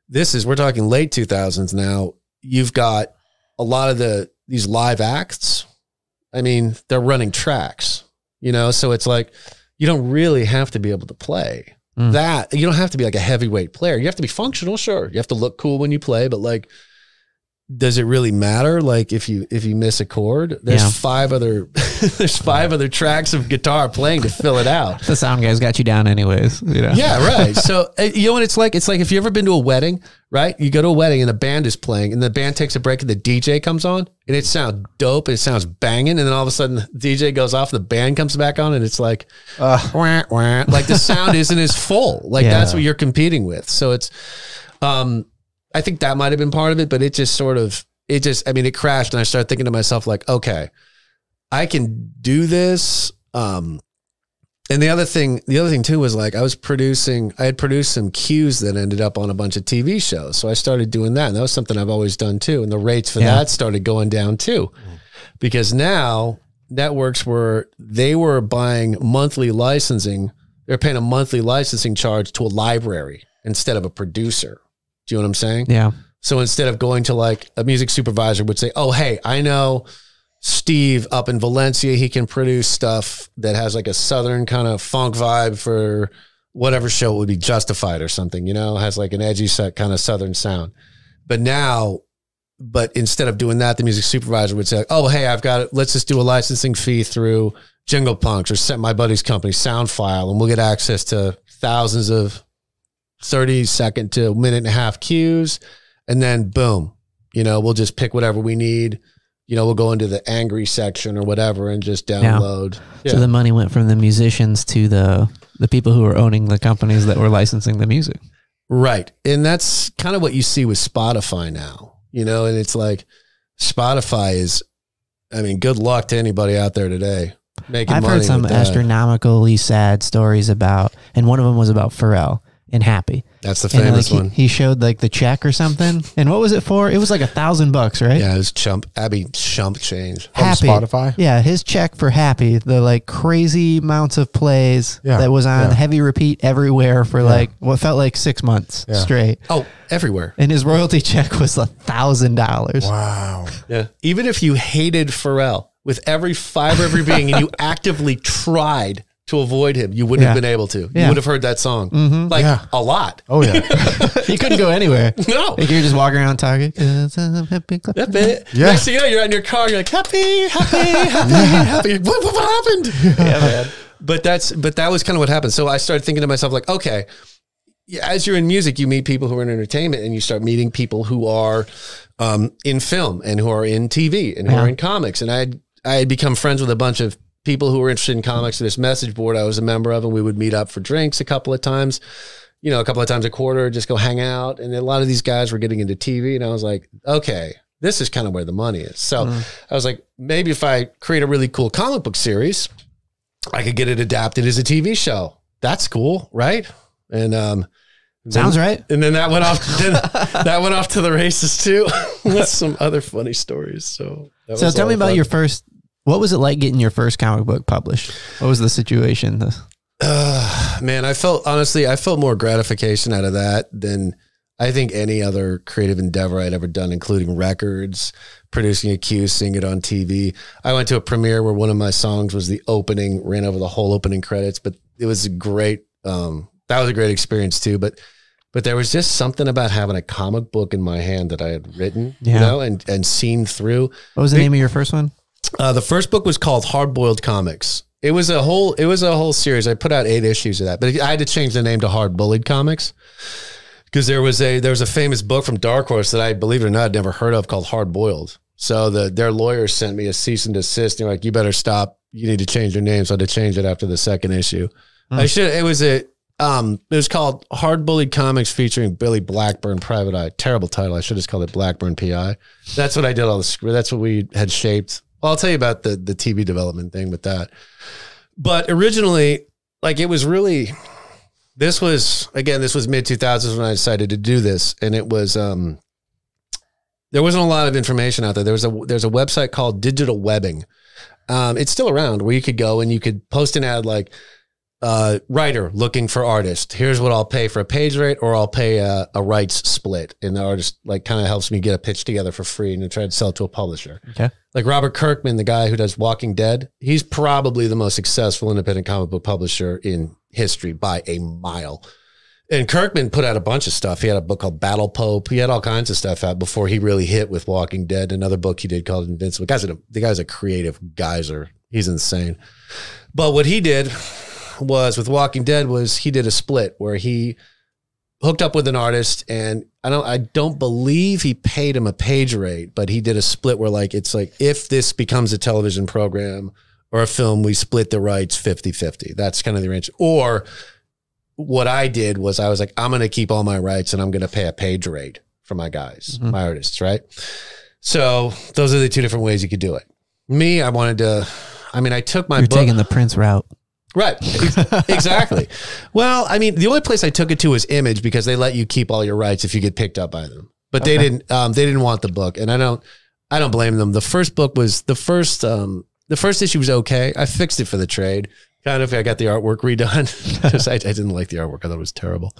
we're talking late 2000s now, you've got a lot of these live acts. I mean, they're running tracks, you know, so it's like, you don't really have to be able to play that. You don't have to be like a heavyweight player. You have to be functional. Sure. You have to look cool when you play, but like, does it really matter? Like if you miss a chord, there's five other tracks of guitar playing to fill it out. The sound guys got you down anyways. You know? Yeah. Right. So you know what it's like? It's like if you ever been to a wedding, right? You go to a wedding and the band is playing and the band takes a break and the DJ comes on and it sounds dope. It sounds banging. And then all of a sudden the DJ goes off, the band comes back on and it's like, wah, wah. Like the sound isn't as full. Like that's what you're competing with. So it's, I think that might've been part of it, but it crashed. And I started thinking to myself like, okay, I can do this. And the other thing too was like I had produced some cues that ended up on a bunch of TV shows. So I started doing that. And that was something I've always done too. And the rates for that started going down too. Because now networks they were buying monthly licensing. They're paying a monthly licensing charge to a library instead of a producer. Do you know what I'm saying? Yeah. So instead of going to like a music supervisor would say, oh, hey, I know Steve up in Valencia, he can produce stuff that has like a Southern kind of funk vibe for whatever show it would be, Justified or something, you know, has like an edgy set kind of Southern sound. But instead of doing that, the music supervisor would say, oh, hey, let's just do a licensing fee through Jingle Punks or my buddy's company, Soundfile, and we'll get access to thousands of 30-second to minute-and-a-half cues. And then boom, you know, we'll just pick whatever we need. You know, we'll go into the angry section or whatever and just download. Yeah. So the money went from the musicians to the people who were owning the companies that were licensing the music. Right. And that's kind of what you see with Spotify now, you know, and it's like Spotify is, I mean, good luck to anybody out there today making money. I've heard some astronomically sad stories about, and one of them was about Pharrell and Happy. That's the famous one. He showed like the check or something. And what was it for? It was like $1,000, right? Yeah, it was chump change. Happy. From Spotify? Yeah, his check for Happy, the like crazy amounts of plays that was on heavy repeat everywhere for like what felt like 6 months straight. Oh, everywhere. And his royalty check was $1,000. Wow. Yeah. Even if you hated Pharrell with every fiber of your being and you actively tried to avoid him, you wouldn't have been able to. You would have heard that song a lot. Oh yeah. You couldn't go anywhere. No. Like you're just walking around Target. Yeah. Next thing you know, you're in your car. You're like happy. What happened? Yeah, man. But that was kind of what happened. So I started thinking to myself, like, okay, as you're in music, you meet people who are in entertainment, and you start meeting people who are in film and who are in TV and who are in comics. And I had become friends with a bunch of people who were interested in comics. This message board I was a member of, and we would meet up for drinks a couple of times a quarter, just go hang out. And a lot of these guys were getting into TV, and I was like, okay, this is kind of where the money is. So I was like, maybe if I create a really cool comic book series, I could get it adapted as a TV show. That's cool, right? And sounds right. And then that went off. That went off to the races too, with some other funny stories. So tell me about your first. What was it like getting your first comic book published? What was the situation? Man, I felt more gratification out of that than I think any other creative endeavor I'd ever done, including records, producing a cue, seeing it on TV. I went to a premiere where one of my songs was the opening, ran over the whole opening credits, but it was a great, that was a great experience too. But there was just something about having a comic book in my hand that I had written, you know, and seen through. What was the name of your first one? The first book was called Hard Boiled Comics. It was a whole series. I put out 8 issues of that, but I had to change the name to Hard Bullied Comics because there was a famous book from Dark Horse that I, believe it or not, had never heard of called Hard Boiled. So their lawyers sent me a cease and desist. They're like, you better stop. You need to change your name. So I had to change it after the second issue. It was called Hard Bullied Comics featuring Billy Blackburn, Private Eye. Terrible title. I should have just called it Blackburn PI. That's what I did that's what we had shaped. Well, I'll tell you about the TV development thing with that. But originally, like, it was really, this was mid-2000s when I decided to do this. And it was, there wasn't a lot of information out there. There's a website called Digital Webbing. It's still around, where you could go and you could post an ad like, writer looking for artist. Here's what I'll pay for a page rate, or I'll pay a rights split. And the artist like kind of helps me get a pitch together for free and then try to sell it to a publisher. Okay. Like Robert Kirkman, the guy who does Walking Dead, he's probably the most successful independent comic book publisher in history by a mile. And Kirkman put out a bunch of stuff. He had a book called Battle Pope. He had all kinds of stuff out before he really hit with Walking Dead. Another book he did called Invincible. The guy's a creative geyser. He's insane. But what he did was with Walking Dead was he did a split where he hooked up with an artist, and I don't believe he paid him a page rate, but he did a split where like, it's like, if this becomes a television program or a film, we split the rights 50-50. That's kind of the arrangement. Or what I did was I was like, I'm going to keep all my rights and I'm going to pay a page rate for my guys, my artists. Right. So those are the two different ways you could do it. Me, I took my book. You're taking the Prince route. Right. Exactly. Well, I mean, the only place I took it to was Image because they let you keep all your rights if you get picked up by them. But they didn't want the book, and I don't blame them. The first book was the first issue was okay. I fixed it for the trade. Kind of, I got the artwork redone because I didn't like the artwork. I thought it was terrible.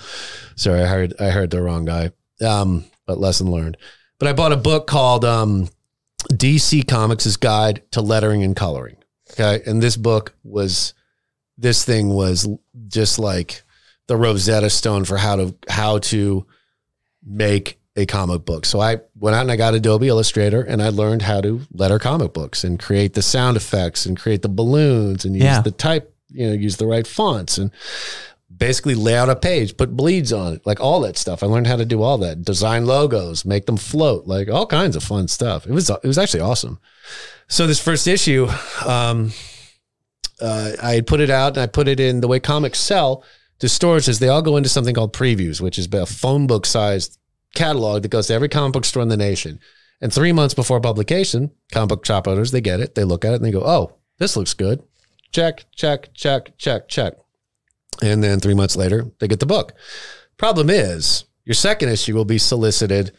Sorry, I heard the wrong guy. But lesson learned. But I bought a book called DC Comics' Guide to Lettering and Coloring. Okay, and this thing was just like the Rosetta Stone for how to make a comic book. So I went out and I got Adobe Illustrator and I learned how to letter comic books and create the sound effects and create the balloons and use the type, use the right fonts and basically lay out a page, put bleeds on it, like all that stuff. I learned how to do all that, design logos, make them float, like all kinds of fun stuff. It was actually awesome. So this first issue, I had put it out and I put it in the way comics sell to stores is they all go into something called previews, which is a phone book sized catalog that goes to every comic book store in the nation. And 3 months before publication, comic book shop owners, they get it, they look at it and they go, oh, this looks good. Check, check, check, check, check. And then 3 months later, they get the book. Problem is, your second issue will be solicited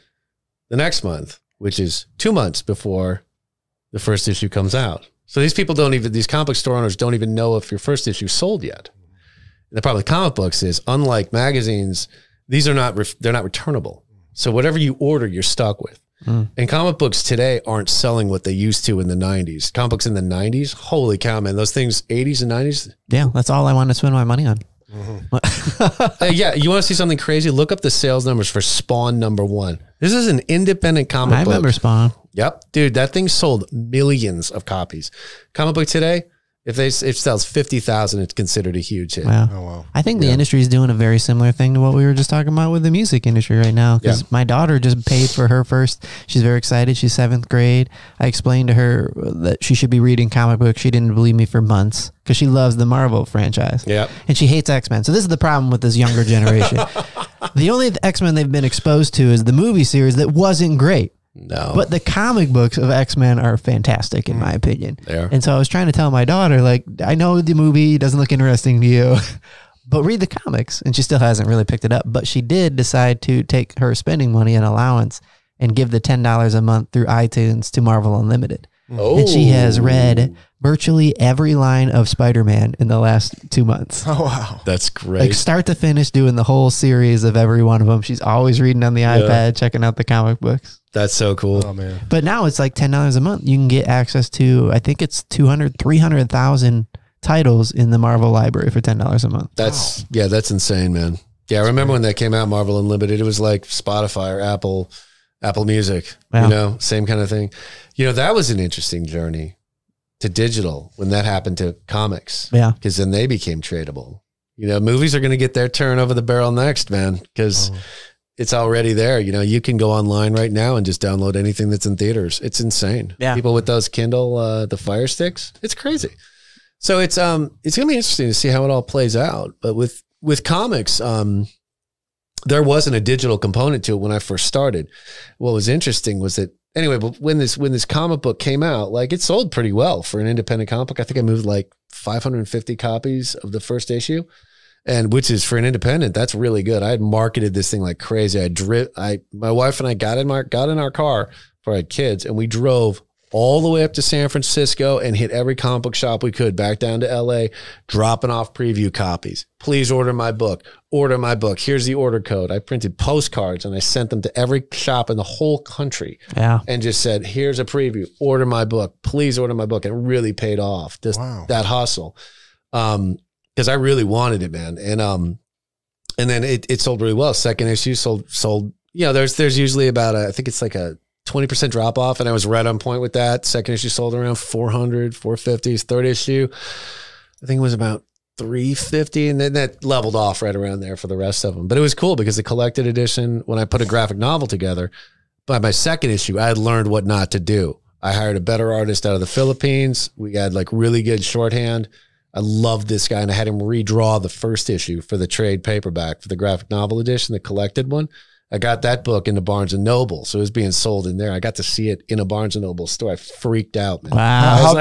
the next month, which is 2 months before the first issue comes out. So these comic book store owners don't even know if your first issue sold yet. And the problem with comic books is, unlike magazines, they're not returnable. So whatever you order, you're stuck with. And comic books today aren't selling what they used to in the 90s. Comic books in the 90s, holy cow, man. Those things, 80s and 90s. Yeah, that's all I want to spend my money on. Yeah, you want to see something crazy? Look up the sales numbers for Spawn #1. This is an independent comic book. I remember Spawn. Yep. Dude, that thing sold millions of copies. Comic book today, if it sells 50,000, it's considered a huge hit. Wow. Oh, wow. I think the industry is doing a very similar thing to what we were just talking about with the music industry right now. Because my daughter just paid for her first. She's very excited. She's 7th grade. I explained to her that she should be reading comic books. She didn't believe me for months because she loves the Marvel franchise. Yeah. And she hates X-Men. So this is the problem with this younger generation. The only X-Men they've been exposed to is the movie series that wasn't great. No. But the comic books of X-Men are fantastic, in my opinion. They are. And so I was trying to tell my daughter, like, I know the movie doesn't look interesting to you, but read the comics. And she still hasn't really picked it up. But she did decide to take her spending money and allowance and give the $10 a month through iTunes to Marvel Unlimited. Oh. And she has read virtually every line of Spider-Man in the last 2 months. Oh, wow. That's great. Like start to finish, doing the whole series of every one of them. She's always reading on the iPad, checking out the comic books. That's so cool. Oh, man. But now it's like $10 a month. You can get access to, I think it's 300,000 titles in the Marvel library for $10 a month. That's insane, man. Yeah, I remember when that came out, Marvel Unlimited, it was like Spotify or Apple Music, same kind of thing. That was an interesting journey to digital when that happened to comics. Yeah. Because then they became tradable. Movies are going to get their turn over the barrel next, man, because it's already there. You can go online right now and just download anything that's in theaters. It's insane. Yeah. People with those Kindle, the Fire Sticks, it's crazy. So it's going to be interesting to see how it all plays out. But with comics, there wasn't a digital component to it when I first started. What was interesting was that but when this comic book came out, like it sold pretty well for an independent comic book. I think I moved like 550 copies of the first issue, and which is for an independent, that's really good. I had marketed this thing like crazy. My wife and I got in our car before I had kids, and we drove all the way up to San Francisco and hit every comic book shop we could, back down to LA, dropping off preview copies. Please order my book. Order my book. Here's the order code. I printed postcards and I sent them to every shop in the whole country. Yeah. And just said, here's a preview. Order my book. Please order my book. And it really paid off. That hustle. Because I really wanted it, man. And then it sold really well. Second issue sold, there's usually about I think it's like a 20% drop off, and I was right on point with that. Second issue sold around 400, 450s. Third issue, I think it was about 350, and then that leveled off right around there for the rest of them. But it was cool because the collected edition, when I put a graphic novel together, by my second issue, I had learned what not to do. I hired a better artist out of the Philippines. We had like really good shorthand. I loved this guy, and I had him redraw the first issue for the trade paperback for the graphic novel edition, the collected one. I got that book into Barnes and Noble, so it was being sold in there. I got to see it in a Barnes and Noble store. I freaked out, man. Wow.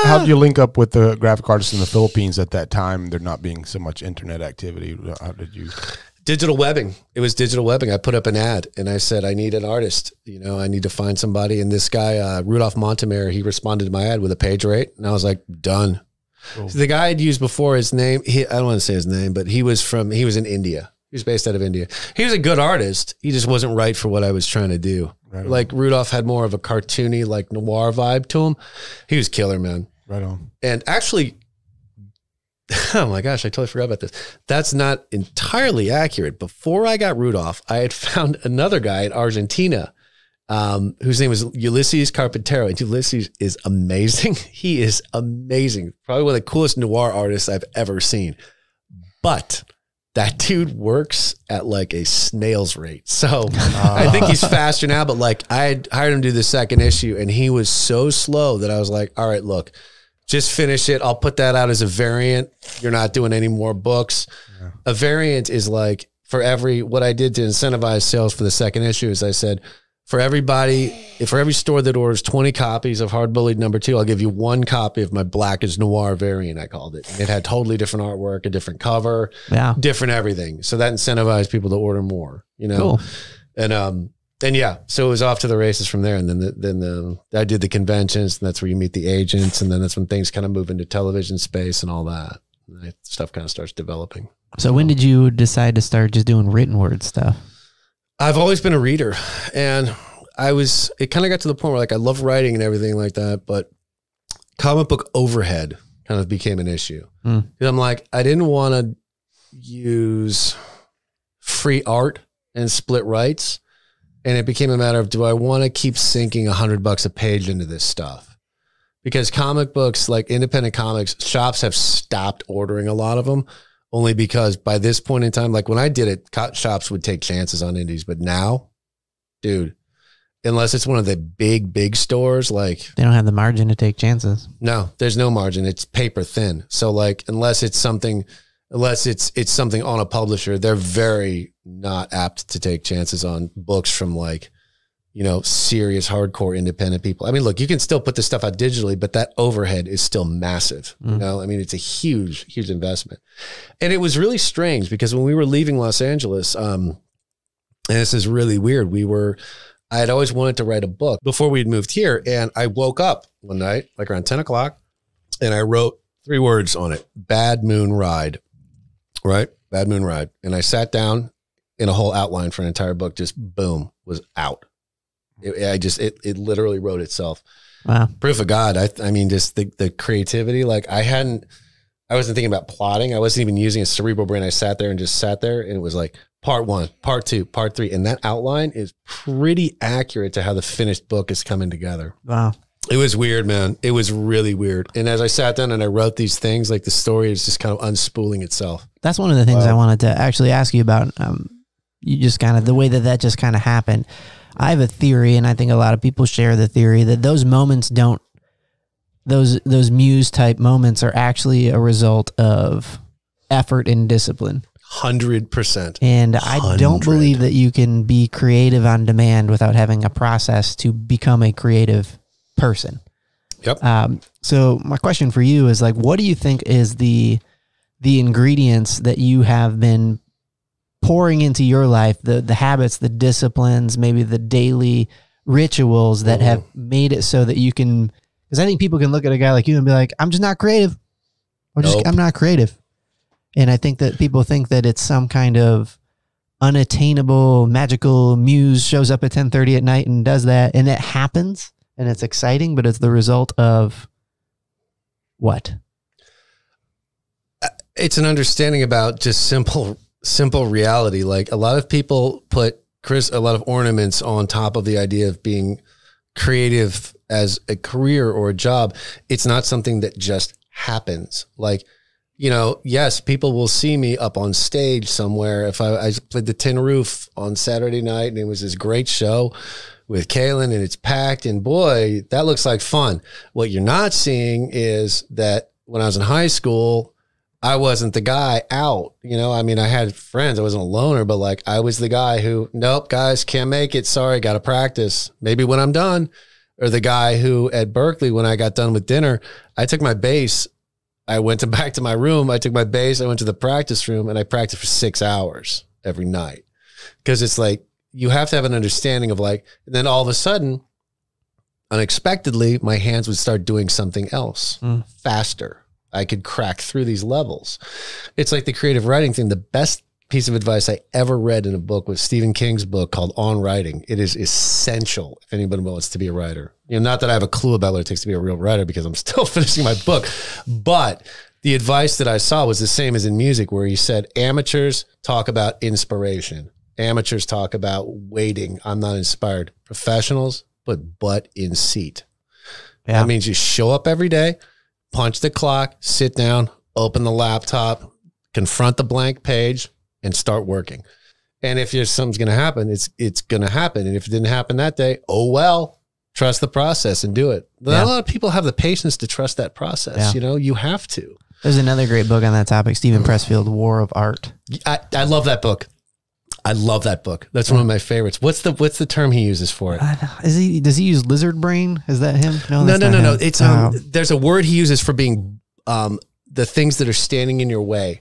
How do you link up with the graphic artists in the Philippines at that time? There not being so much internet activity. How did you? Digital webbing. It was digital webbing. I put up an ad and I said, I need an artist. You know, I need to find somebody. And this guy, Rudolph Montemare, he responded to my ad with a page rate, and I was like, done. Cool. So the guy I'd used before, his name, I don't want to say his name, but he was in India. He was based out of India. He was a good artist. He just wasn't right for what I was trying to do. Right, like Rudolph had more of a cartoony, like noir vibe to him. He was killer, man. Right on. And actually, oh my gosh, I totally forgot about this. That's not entirely accurate. Before I got Rudolph, I had found another guy in Argentina whose name was Ulysses Carpenter. And Ulysses is amazing. He is amazing. Probably one of the coolest noir artists I've ever seen. But that dude works at like a snail's rate. So I think he's faster now, but like I had hired him to do the second issue and he was so slow that I was like, all right, look, just finish it. I'll put that out as a variant. You're not doing any more books. Yeah. A variant is like what I did to incentivize sales for the second issue is I said, for every store that orders 20 copies of Hard Bullied #2, I'll give you 1 copy of my Black is Noir variant, I called it. And it had totally different artwork, a different cover, different everything. So that incentivized people to order more, you know? Cool. And yeah, so it was off to the races from there. And then I did the conventions, and that's where you meet the agents. And then that's when things kind of move into television space and all that. And stuff kind of starts developing. So when did you decide to start just doing written word stuff? I've always been a reader, and it kind of got to the point where like I love writing and everything like that, but comic book overhead kind of became an issue. And I'm like, I didn't want to use free art and split rights. And it became a matter of, do I want to keep sinking $100 a page into this stuff? Because comic books, like independent comics, shops have stopped ordering a lot of them. Only because by this point in time, like when I did it, shops would take chances on indies. But now, dude, unless it's one of the big stores, like they don't have the margin to take chances. No, there's no margin. It's paper thin. So like, unless it's something on a publisher, they're very not apt to take chances on books from like, you know, serious hardcore independent people. I mean, look, you can still put this stuff out digitally, but that overhead is still massive. You know, I mean, it's a huge investment. And it was really strange because when we were leaving Los Angeles, and this is really weird, I had always wanted to write a book before we'd moved here. And I woke up one night, like around 10 o'clock, and I wrote 3 words on it: Bad Moon Ride, right? Bad Moon Ride. And I sat down in a whole outline for an entire book, just boom, was out. It literally wrote itself. Wow. Proof of God. I mean, just the creativity. Like I wasn't thinking about plotting. I wasn't even using a cerebral brain. I sat there, and it was like part 1, part 2, part 3. And that outline is pretty accurate to how the finished book is coming together. Wow. It was weird, man. It was really weird. And as I sat down and I wrote these things, like the story is just kind of unspooling itself. That's one of the things I wanted to actually ask you about. You just kind of, the way that just kind of happened. I have a theory, and I think a lot of people share the theory that those moments those muse type moments are actually a result of effort and discipline. 100%. And I don't believe that you can be creative on demand without having a process to become a creative person. Yep. So my question for you is like, what do you think is the ingredients that you have been pouring into your life, the habits, the disciplines, maybe the daily rituals that have made it so that you can, because I think people can look at a guy like you and be like, I'm just not creative. I'm not creative. And I think that people think that it's some kind of unattainable, magical muse shows up at 10:30 at night and does that. And it happens and it's exciting, but it's the result of what? It's an understanding about just simple reality. Like a lot of people put a lot of ornaments on top of the idea of being creative as a career or a job. It's not something that just happens. Like, you know, yes, people will see me up on stage somewhere. If I played the Tin Roof on Saturday night and it was this great show with Kaylin and it's packed and boy, that looks like fun. What you're not seeing is that when I was in high school, I wasn't the guy out, you know, I mean, I had friends, I wasn't a loner, but like I was the guy who, nope, guys, can't make it. Sorry, got to practice. Maybe when I'm done. Or the guy who at Berkeley, when I got done with dinner, I took my bass, I went back to my room, I took my bass, I went to the practice room, and I practiced for 6 hours every night. Because it's like, you have to have an understanding of like, and then all of a sudden, unexpectedly, my hands would start doing something else faster. I could crack through these levels. It's like the creative writing thing. The best piece of advice I ever read in a book was Stephen King's book called On Writing. It is essential if anybody wants to be a writer. You know, not that I have a clue about what it takes to be a real writer because I'm still finishing my book, but the advice that I saw was the same as in music, where he said, amateurs talk about inspiration. Amateurs talk about waiting. I'm not inspired. Professionals put butt in seat. Yeah. That means you show up every day, punch the clock, sit down, open the laptop, confront the blank page, and start working. And if something's going to happen, it's going to happen. And if it didn't happen that day, oh, well, trust the process and do it. Not a lot of people have the patience to trust that process. Yeah. You know, you have to. There's another great book on that topic, Stephen Pressfield, War of Art. I love that book. I love that book. That's one of my favorites. What's the term he uses for it? Does he use lizard brain? Is that him? No. It's there's a word he uses for being the things that are standing in your way.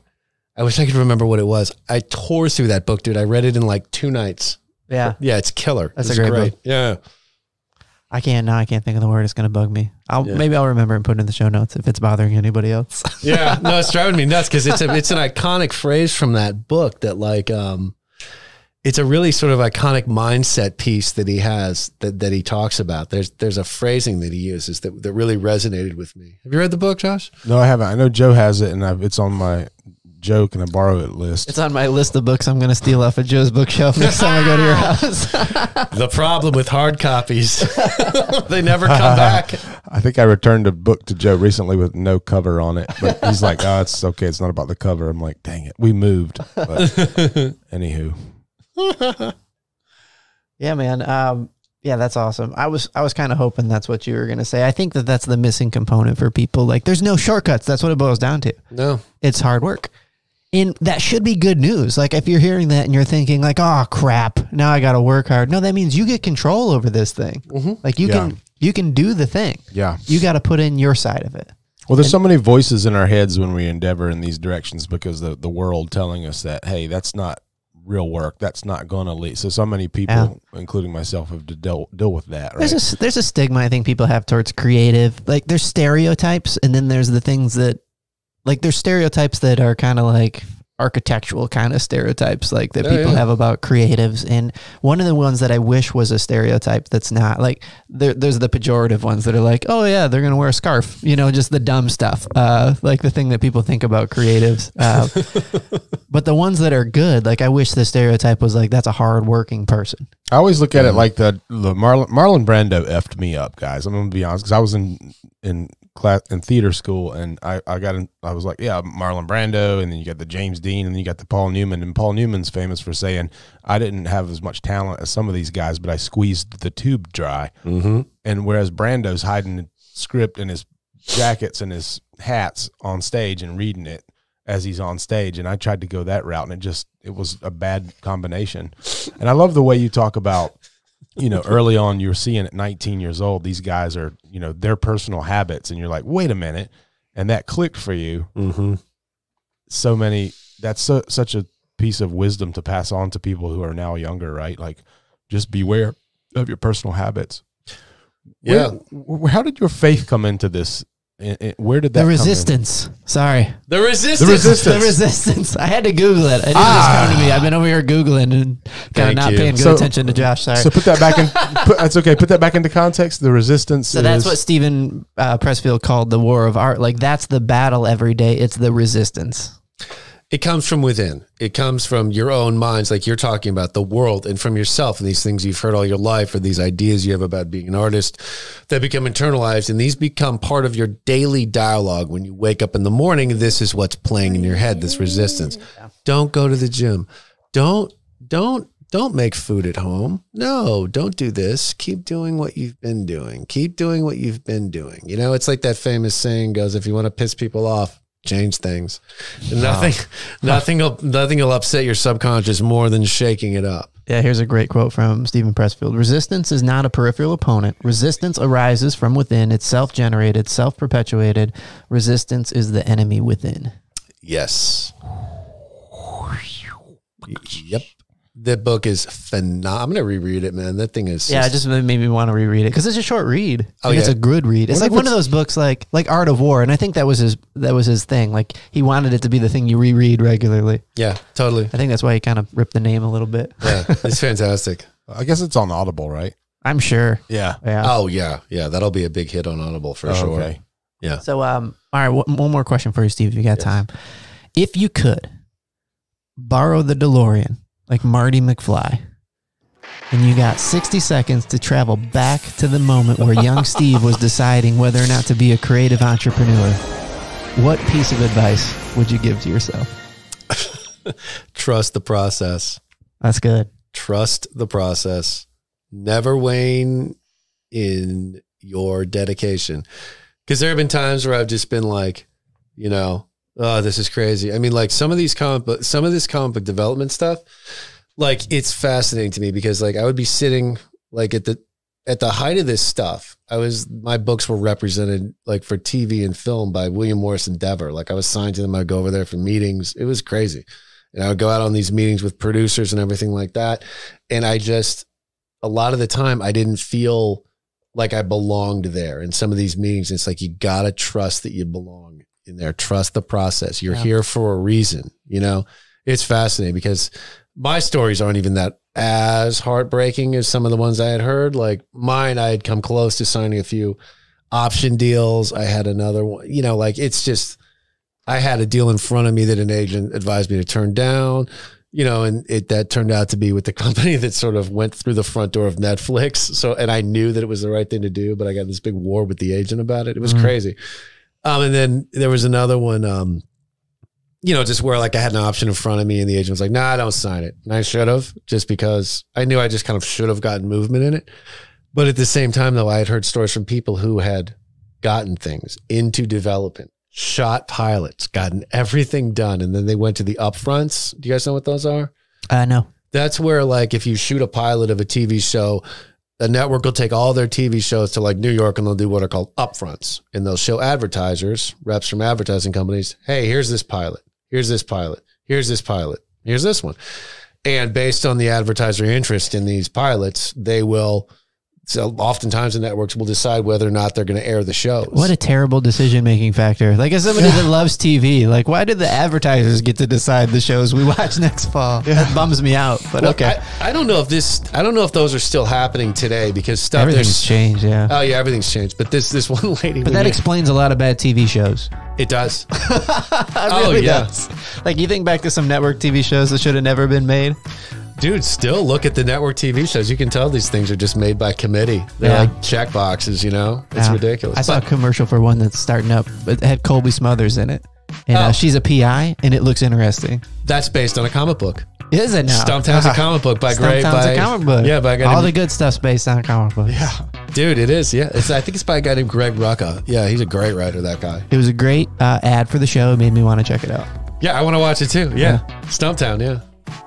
I wish I could remember what it was. I tore through that book, dude. I read it in like 2 nights. Yeah. Yeah, it's killer. That's a great book. Yeah. I can't think of the word. It's going to bug me. Maybe I'll remember and put it in the show notes if it's bothering anybody else. Yeah. No, it's driving me nuts because it's an iconic phrase from that book that like, it's a really sort of iconic mindset piece that he has that he talks about. There's a phrasing that he uses that really resonated with me. Have you read the book, Josh? No, I haven't. I know Joe has it, and it's on my Joe can I borrow it list. It's on my list of books I'm going to steal off of Joe's bookshelf next time I go to your house. The problem with hard copies, they never come back. I think I returned a book to Joe recently with no cover on it, but he's like, "Oh, it's okay. It's not about the cover." I'm like, "Dang it, we moved." But anywho. Yeah, man. Yeah, that's awesome. I was kind of hoping that's what you were going to say. I think that's the missing component for people. Like, there's no shortcuts. That's what it boils down to. No. It's hard work. And that should be good news. Like, if you're hearing that and you're thinking like, oh, crap, now I got to work hard. No, that means you get control over this thing. Like, you can do the thing. Yeah. You got to put in your side of it. Well, there's so many voices in our heads when we endeavor in these directions because the world telling us that, hey, that's not real work. That's not going to lead. So many people, including myself, have to deal with that. Right? There's a stigma I think people have towards creative. Like, there's stereotypes, and then there's the things that, like, there's stereotypes that are kind of like architectural kind of stereotypes, like that people have about creatives. And one of the ones that I wish was a stereotype that's not, like, there's the pejorative ones that are like, oh yeah, they're going to wear a scarf, you know, just the dumb stuff. Like the thing that people think about creatives. But the ones that are good, like, I wish the stereotype was like, that's a hard-working person. I always look at it like the Marlon Brando effed me up, guys. I'm going to be honest, because I was in class in theater school, and I was like, yeah, Marlon Brando, and then you got the James Dean, and then you got the Paul Newman, and Paul Newman's famous for saying, I didn't have as much talent as some of these guys, but I squeezed the tube dry. And whereas Brando's hiding the script in his jackets and his hats on stage and reading it as he's on stage, and I tried to go that route, and it was a bad combination. And I love the way you talk about, you know, early on you're seeing at 19 years old, these guys are, you know, their personal habits, and you're like, wait a minute, and that clicked for you. So many, that's such a piece of wisdom to pass on to people who are now younger, right? Like, just beware of your personal habits. Yeah. How did your faith come into this? Where did that The resistance. Sorry. The resistance. The resistance. I had to Google it. It didn't just come to me. I've been over here Googling and kind of not paying good attention to Josh. Sorry. So put that back in. That's okay. Put that back into context. The resistance. So that's what Stephen Pressfield called the war of art. Like, that's the battle every day. It's the resistance. It comes from within. It comes from your own minds, like you're talking about, the world, and from yourself, and these things you've heard all your life, or these ideas you have about being an artist that become internalized, and these become part of your daily dialogue. When you wake up in the morning, this is what's playing in your head, this resistance. Don't go to the gym. Don't make food at home. No, don't do this. Keep doing what you've been doing. Keep doing what you've been doing. You know, it's like that famous saying goes, if you want to piss people off, change things. And nothing will upset your subconscious more than shaking it up. Yeah, here's a great quote from Stephen Pressfield. Resistance is not a peripheral opponent. Resistance arises from within. It's self-generated, self-perpetuated. Resistance is the enemy within. Yes. Yep. That book is phenomenal. I'm going to reread it, man. That thing is... Yeah, it just made me want to reread it because it's a short read. Oh, It's a good read. It's like one of those books like Art of War, and I think that was his thing. Like, he wanted it to be the thing you reread regularly. Yeah, totally. I think that's why he kind of ripped the name a little bit. Yeah, it's fantastic. I guess it's on Audible, right? I'm sure. Yeah. Oh, yeah. Yeah, that'll be a big hit on Audible for sure. Okay. Yeah. So, all right, one more question for you, Steve, if you got time. If you could borrow the DeLorean, like Marty McFly, and you got 60 seconds to travel back to the moment where young Steve was deciding whether or not to be a creative entrepreneur, what piece of advice would you give to yourself? Trust the process. That's good. Trust the process. Never wane in your dedication. Because there have been times where I've just been like, you know, oh, this is crazy. I mean, like some of this comic book development stuff, like it's fascinating to me because like I would be sitting like at the height of this stuff. My books were represented like for TV and film by William Morris Endeavor. Like I was signed to them. I'd go over there for meetings. It was crazy. And I would go out on these meetings with producers and everything like that. And a lot of the time I didn't feel like I belonged there in some of these meetings. It's like, you got to trust that you belong in there. Trust the process. You're here for a reason. You know, it's fascinating because my stories aren't even that as heartbreaking as some of the ones I had heard. Like mine, I had come close to signing a few option deals. I had another one, you know, like it's just, I had a deal in front of me that an agent advised me to turn down, you know, and that turned out to be with the company that sort of went through the front door of Netflix. So, and I knew that it was the right thing to do, but I got this big war with the agent about it. It was crazy. And then there was another one, you know, just where like I had an option in front of me and the agent was like, nah, don't sign it. And I should have, just because I knew I just kind of should have gotten movement in it. But at the same time, though, I had heard stories from people who had gotten things into development, shot pilots, gotten everything done. And then they went to the upfronts. Do you guys know what those are? No. That's where like, if you shoot a pilot of a TV show, the network will take all their TV shows to like New York and they'll do what are called upfronts. And they'll show advertisers, reps from advertising companies, hey, here's this pilot. Here's this pilot. Here's this pilot. Here's this one. And based on the advertiser interest in these pilots, they will, so oftentimes the networks will decide whether or not they're going to air the shows. What a terrible decision-making factor. Like, as somebody that loves TV, like, why did the advertisers get to decide the shows we watch next fall? That bums me out, but okay. I don't know if those are still happening today because stuff. Everything's changed, yeah. Oh yeah, everything's changed. But this one lady. But that explains a lot of bad TV shows. It does. It really does. Like, you think back to some network TV shows that should have never been made. Dude, still look at the network TV shows. You can tell these things are just made by committee. They're like check boxes, you know? It's ridiculous. I saw a commercial for one that's starting up. It had Colby Smothers in it. And she's a PI, and it looks interesting. That's based on a comic book. Is it now? Stumptown's a comic book by Gray. Stumptown's a comic book. Yeah, by a guy all named, the good stuff's based on comic books. Yeah. Dude, it is. Yeah. I think it's by a guy named Greg Rucka. Yeah, he's a great writer, that guy. It was a great ad for the show. It made me want to check it out. Yeah, I want to watch it too. Yeah. Stumptown, yeah.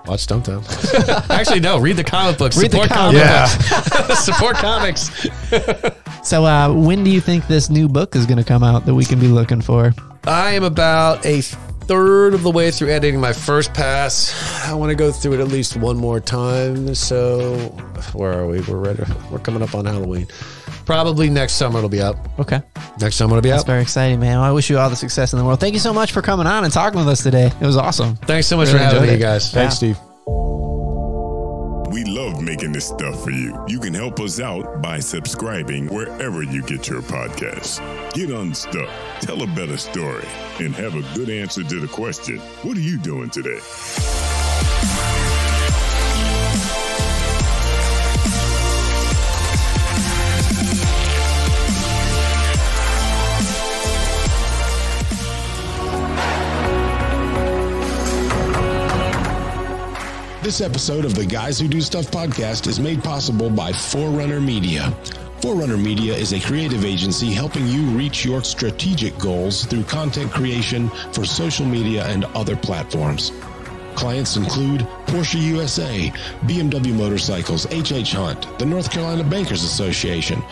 Watch Stumptown. Actually, no. Read the comic books. Support comic books. Support comics. So, when do you think this new book is going to come out that we can be looking for? I am about a third of the way through editing my first pass. I want to go through it at least one more time. So, where are we? We're ready. We're coming up on Halloween. Probably next summer it'll be up. Okay. Next summer it'll be up. That's very exciting, man. Well, I wish you all the success in the world. Thank you so much for coming on and talking with us today. It was awesome. Thanks so much for having me, you guys. Thanks, Steve. We love making this stuff for you. You can help us out by subscribing wherever you get your podcasts. Get unstuck, tell a better story, and have a good answer to the question, what are you doing today? This episode of the Guys Who Do Stuff podcast is made possible by Forerunner Media. Forerunner Media is a creative agency helping you reach your strategic goals through content creation for social media and other platforms. Clients include Porsche USA, BMW Motorcycles, H.H. Hunt, the North Carolina Bankers Association,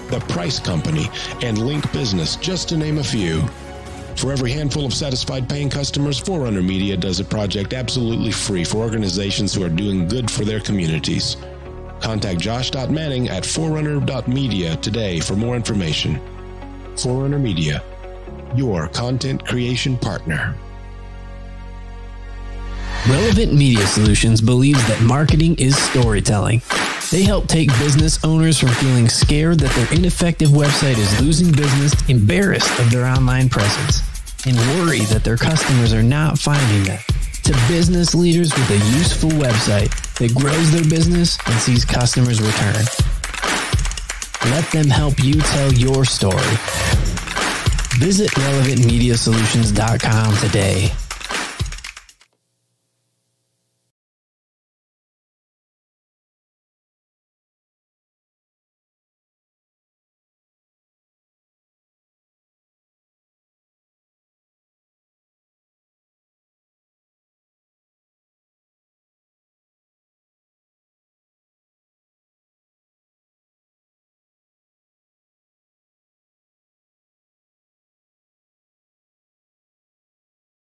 The Price Company, and Link Business, just to name a few. For every handful of satisfied paying customers, Forerunner Media does a project absolutely free for organizations who are doing good for their communities. Contact Josh.Manning at forerunner.media today for more information. Forerunner Media, your content creation partner. Relevant Media Solutions believes that marketing is storytelling. They help take business owners from feeling scared that their ineffective website is losing business, embarrassed of their online presence, and worry that their customers are not finding them, to business leaders with a useful website that grows their business and sees customers return. Let them help you tell your story. Visit relevantmediasolutions.com today.